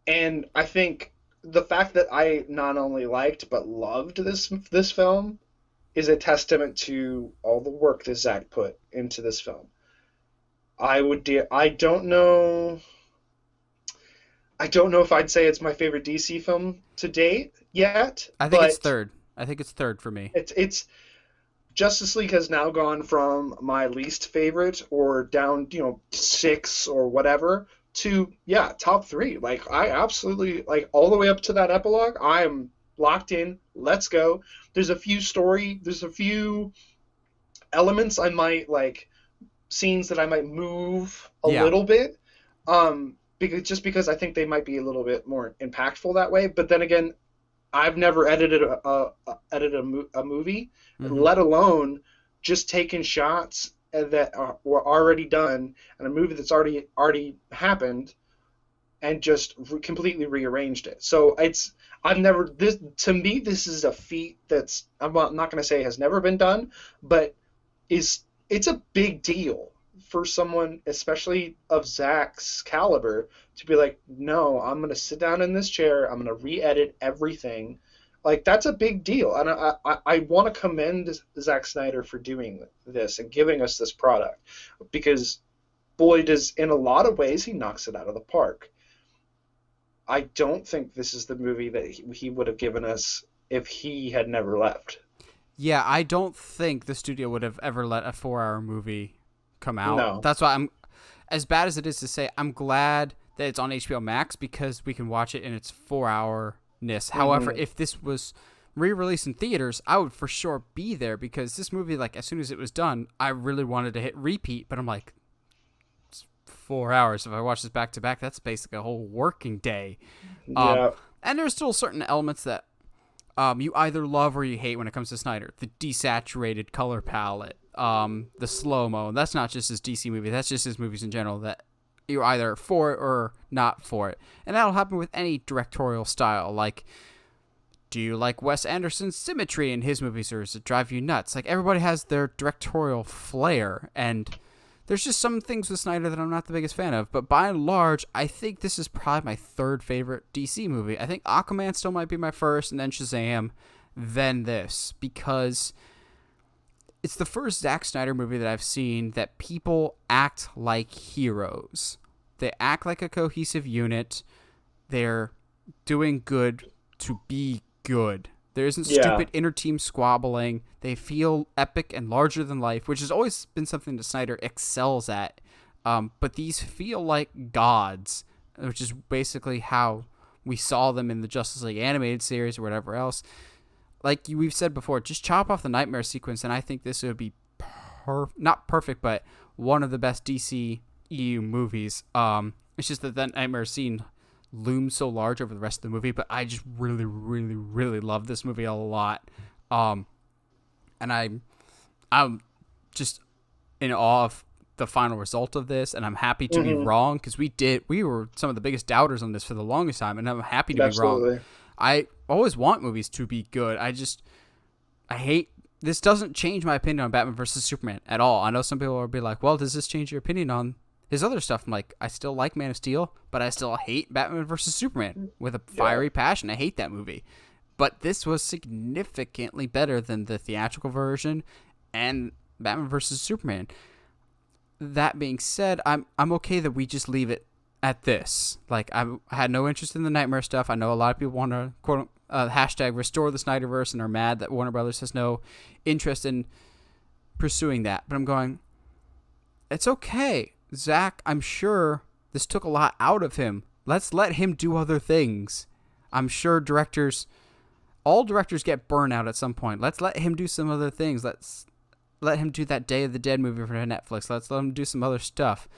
And I think the fact that I not only liked but loved this film is a testament to all the work that Zack put into this film. I don't know. I don't know if I'd say it's my favorite DC film to date yet. I think it's third. I think it's third for me. It's Justice League has now gone from my least favorite or down, 6 or whatever, to top 3. Like, I absolutely, like, all the way up to that epilogue, I am locked in. Let's go. There's a few elements I might like, scenes that I might move a little bit, because I think they might be a little bit more impactful that way. But then again, I've never edited a movie, let alone just taken shots that were already done and a movie that's already happened and just completely rearranged it. So to me, this is a feat that's, I'm not going to say has never been done, but it's a big deal for someone, especially of Zack's caliber, to be like, no, I'm going to sit down in this chair, I'm going to re-edit everything. Like, that's a big deal. And I want to commend Zack Snyder for doing this and giving us this product, because boy, in a lot of ways, he knocks it out of the park. I don't think this is the movie that he would have given us if he had never left. Yeah, I don't think the studio would have ever let a 4-hour movie come out. No. That's why I'm, as bad as it is to say, I'm glad that it's on HBO Max, because we can watch it in its 4-hourness. However, if this was re-released in theaters, I would for sure be there, because this movie, like, as soon as it was done, I really wanted to hit repeat, but I'm like, it's 4 hours. If I watch this back to back, that's basically a whole working day. And there's still certain elements that you either love or you hate when it comes to Snyder. The desaturated color palette, the slow-mo. That's not just his DC movie. That's just his movies in general, that you're either for it or not for it. And that'll happen with any directorial style. Like, do you like Wes Anderson's symmetry in his movies, or does it drive you nuts? Like, everybody has their directorial flair, and there's just some things with Snyder that I'm not the biggest fan of. But by and large, I think this is probably my third favorite DC movie. I think Aquaman still might be my first, and then Shazam, then this, because it's the first Zack Snyder movie that I've seen that people act like heroes. They act like a cohesive unit. They're doing good to be good. There isn't stupid inter-team squabbling. They feel epic and larger than life, which has always been something that Snyder excels at. But these feel like gods, which is basically how we saw them in the Justice League animated series or whatever else. Like we've said before, just chop off the Nightmare sequence, and I think this would be not perfect, but one of the best DC EU movies. It's just that Nightmare scene looms so large over the rest of the movie, but I just really, really, really love this movie a lot. And I'm just in awe of the final result of this, and I'm happy to be wrong, because we were some of the biggest doubters on this for the longest time, and I'm happy to be wrong. I always want movies to be good. I hate, this doesn't change my opinion on Batman versus Superman at all. I know some people will be like, well, does this change your opinion on his other stuff? I'm like, I still like Man of Steel, but I still hate Batman versus Superman with a fiery passion. I hate that movie. But this was significantly better than the theatrical version and Batman versus Superman. That being said, I'm okay that we just leave it at this. Like, I had no interest in the Nightmare stuff. I know a lot of people want to quote hashtag restore the Snyderverse and are mad that Warner Brothers has no interest in pursuing that. But I'm going, it's okay. Zack, I'm sure this took a lot out of him. Let's let him do other things. I'm sure all directors get burnout at some point. Let's let him do some other things. Let's let him do that Day of the Dead movie for Netflix. Let's let him do some other stuff.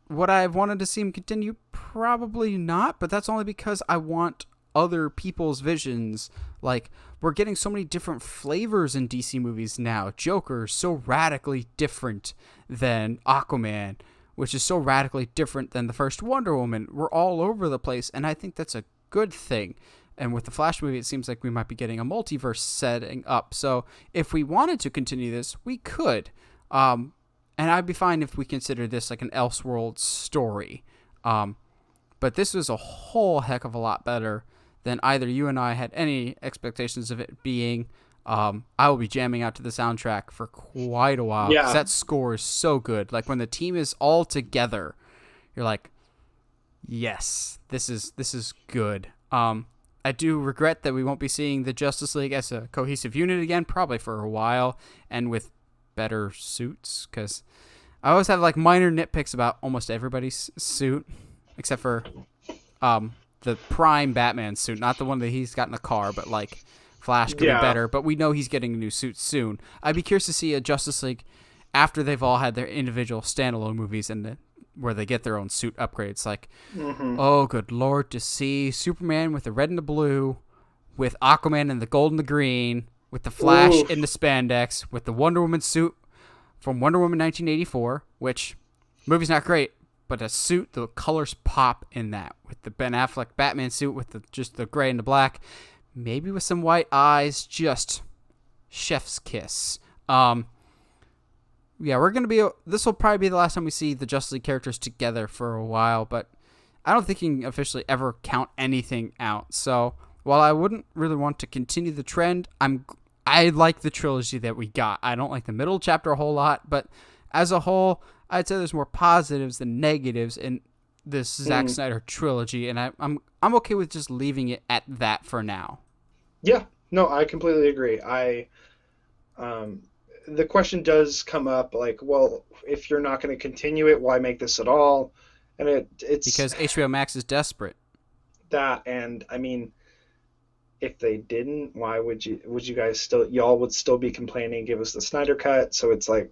Would I have wanted to see him continue? Probably not, but that's only because I want other people's visions. Like, we're getting so many different flavors in DC movies now. Joker is so radically different than Aquaman, which is so radically different than the first Wonder Woman. We're all over the place, and I think that's a good thing. And with the Flash movie, it seems like we might be getting a multiverse setting up. So if we wanted to continue this, we could. And I'd be fine if we consider this like an Elseworlds story. But this was a whole heck of a lot better than either you and I had any expectations of it being. I will be jamming out to the soundtrack for quite a while. Yeah. That score is so good. Like, when the team is all together, you're like, yes, this is good. I do regret that we won't be seeing the Justice League as a cohesive unit again, probably for a while, and with better suits, because I always have like minor nitpicks about almost everybody's suit, except for the prime Batman suit, not the one that he's got in the car, but like Flash could be better, but we know he's getting a new suit soon. I'd be curious to see a Justice League after they've all had their individual standalone movies and where they get their own suit upgrades. Like, oh, good Lord, to see Superman with the red and the blue, with Aquaman in the gold and the green, with the Flash in the spandex, with the Wonder Woman suit from Wonder Woman 1984, which, movie's not great, but a suit, the colors pop in that, with the Ben Affleck Batman suit with just the gray and the black, maybe with some white eyes, just chef's kiss. Yeah, this will probably be the last time we see the Justice League characters together for a while, but I don't think you can officially ever count anything out. So while I wouldn't really want to continue the trend, I like the trilogy that we got. I don't like the middle chapter a whole lot, but as a whole, I'd say there's more positives than negatives in this Zack Snyder trilogy, and I'm okay with just leaving it at that for now. Yeah, no, I completely agree. The question does come up, like, well, if you're not going to continue it, why make this at all? And it's because HBO Max is desperate. That, and I mean, if they didn't, why would you guys still, y'all would still be complaining, give us the Snyder cut? So it's like,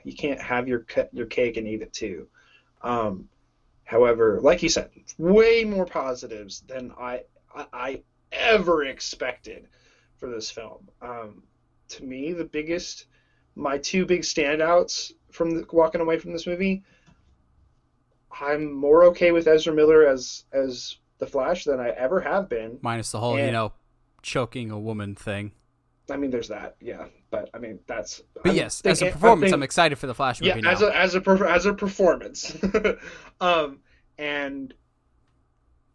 you can't have your cake and eat it too. However, like you said, way more positives than I ever expected for this film. To me, my two big standouts from walking away from this movie, I'm more okay with Ezra Miller as the Flash than I ever have been. Minus the whole, choking a woman thing. I mean, there's that, yeah. But I mean, that's. But yes, as a performance, I'm excited for the Flash movie now. As a performance, and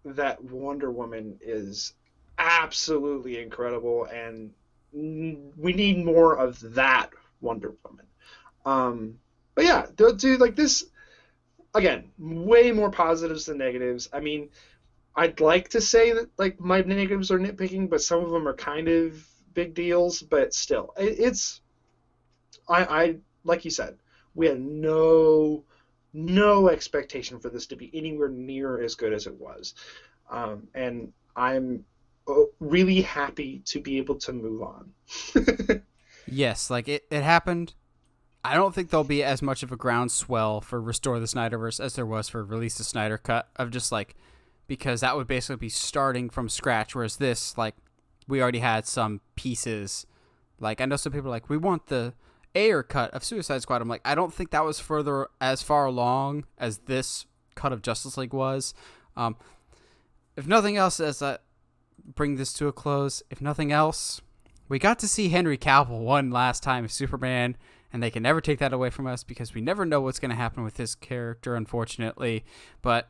that Wonder Woman is absolutely incredible, and we need more of that Wonder Woman. But yeah, dude, like this again, way more positives than negatives. I mean, I'd like to say that like my negatives are nitpicking, but some of them are kind of big deals. But still, it's I like you said, we had no expectation for this to be anywhere near as good as it was, and I'm really happy to be able to move on. Yes, like it happened. I don't think there'll be as much of a groundswell for Restore the Snyderverse as there was for Release the Snyder Cut, of just like, because that would basically be starting from scratch, whereas this, like, we already had some pieces. Like, I know some people are like, we want the Ayer cut of Suicide Squad. I'm like, I don't think that was as far along as this cut of Justice League was. If nothing else, as I bring this to a close, if nothing else, we got to see Henry Cavill one last time as Superman, and they can never take that away from us because we never know what's going to happen with his character, unfortunately. But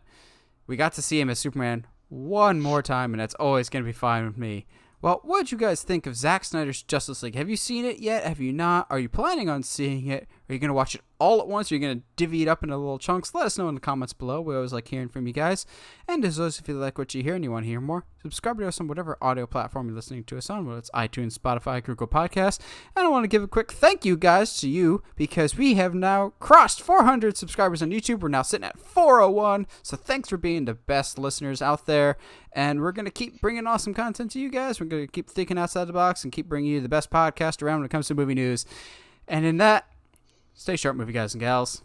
we got to see him as Superman one more time, and that's always going to be fine with me. Well, what did you guys think of Zack Snyder's Justice League? Have you seen it yet? Have you not? Are you planning on seeing it? Are you going to watch it all at once? Are you going to divvy it up into little chunks? Let us know in the comments below. We always like hearing from you guys. And as always, if you like what you hear and you want to hear more, subscribe to us on whatever audio platform you're listening to us on, whether it's iTunes, Spotify, Google Podcasts. And I want to give a quick thank you guys to you because we have now crossed 400 subscribers on YouTube. We're now sitting at 401. So thanks for being the best listeners out there. And we're going to keep bringing awesome content to you guys. We're going to keep thinking outside the box and keep bringing you the best podcast around when it comes to movie news. And in that, stay sharp, movie guys and gals.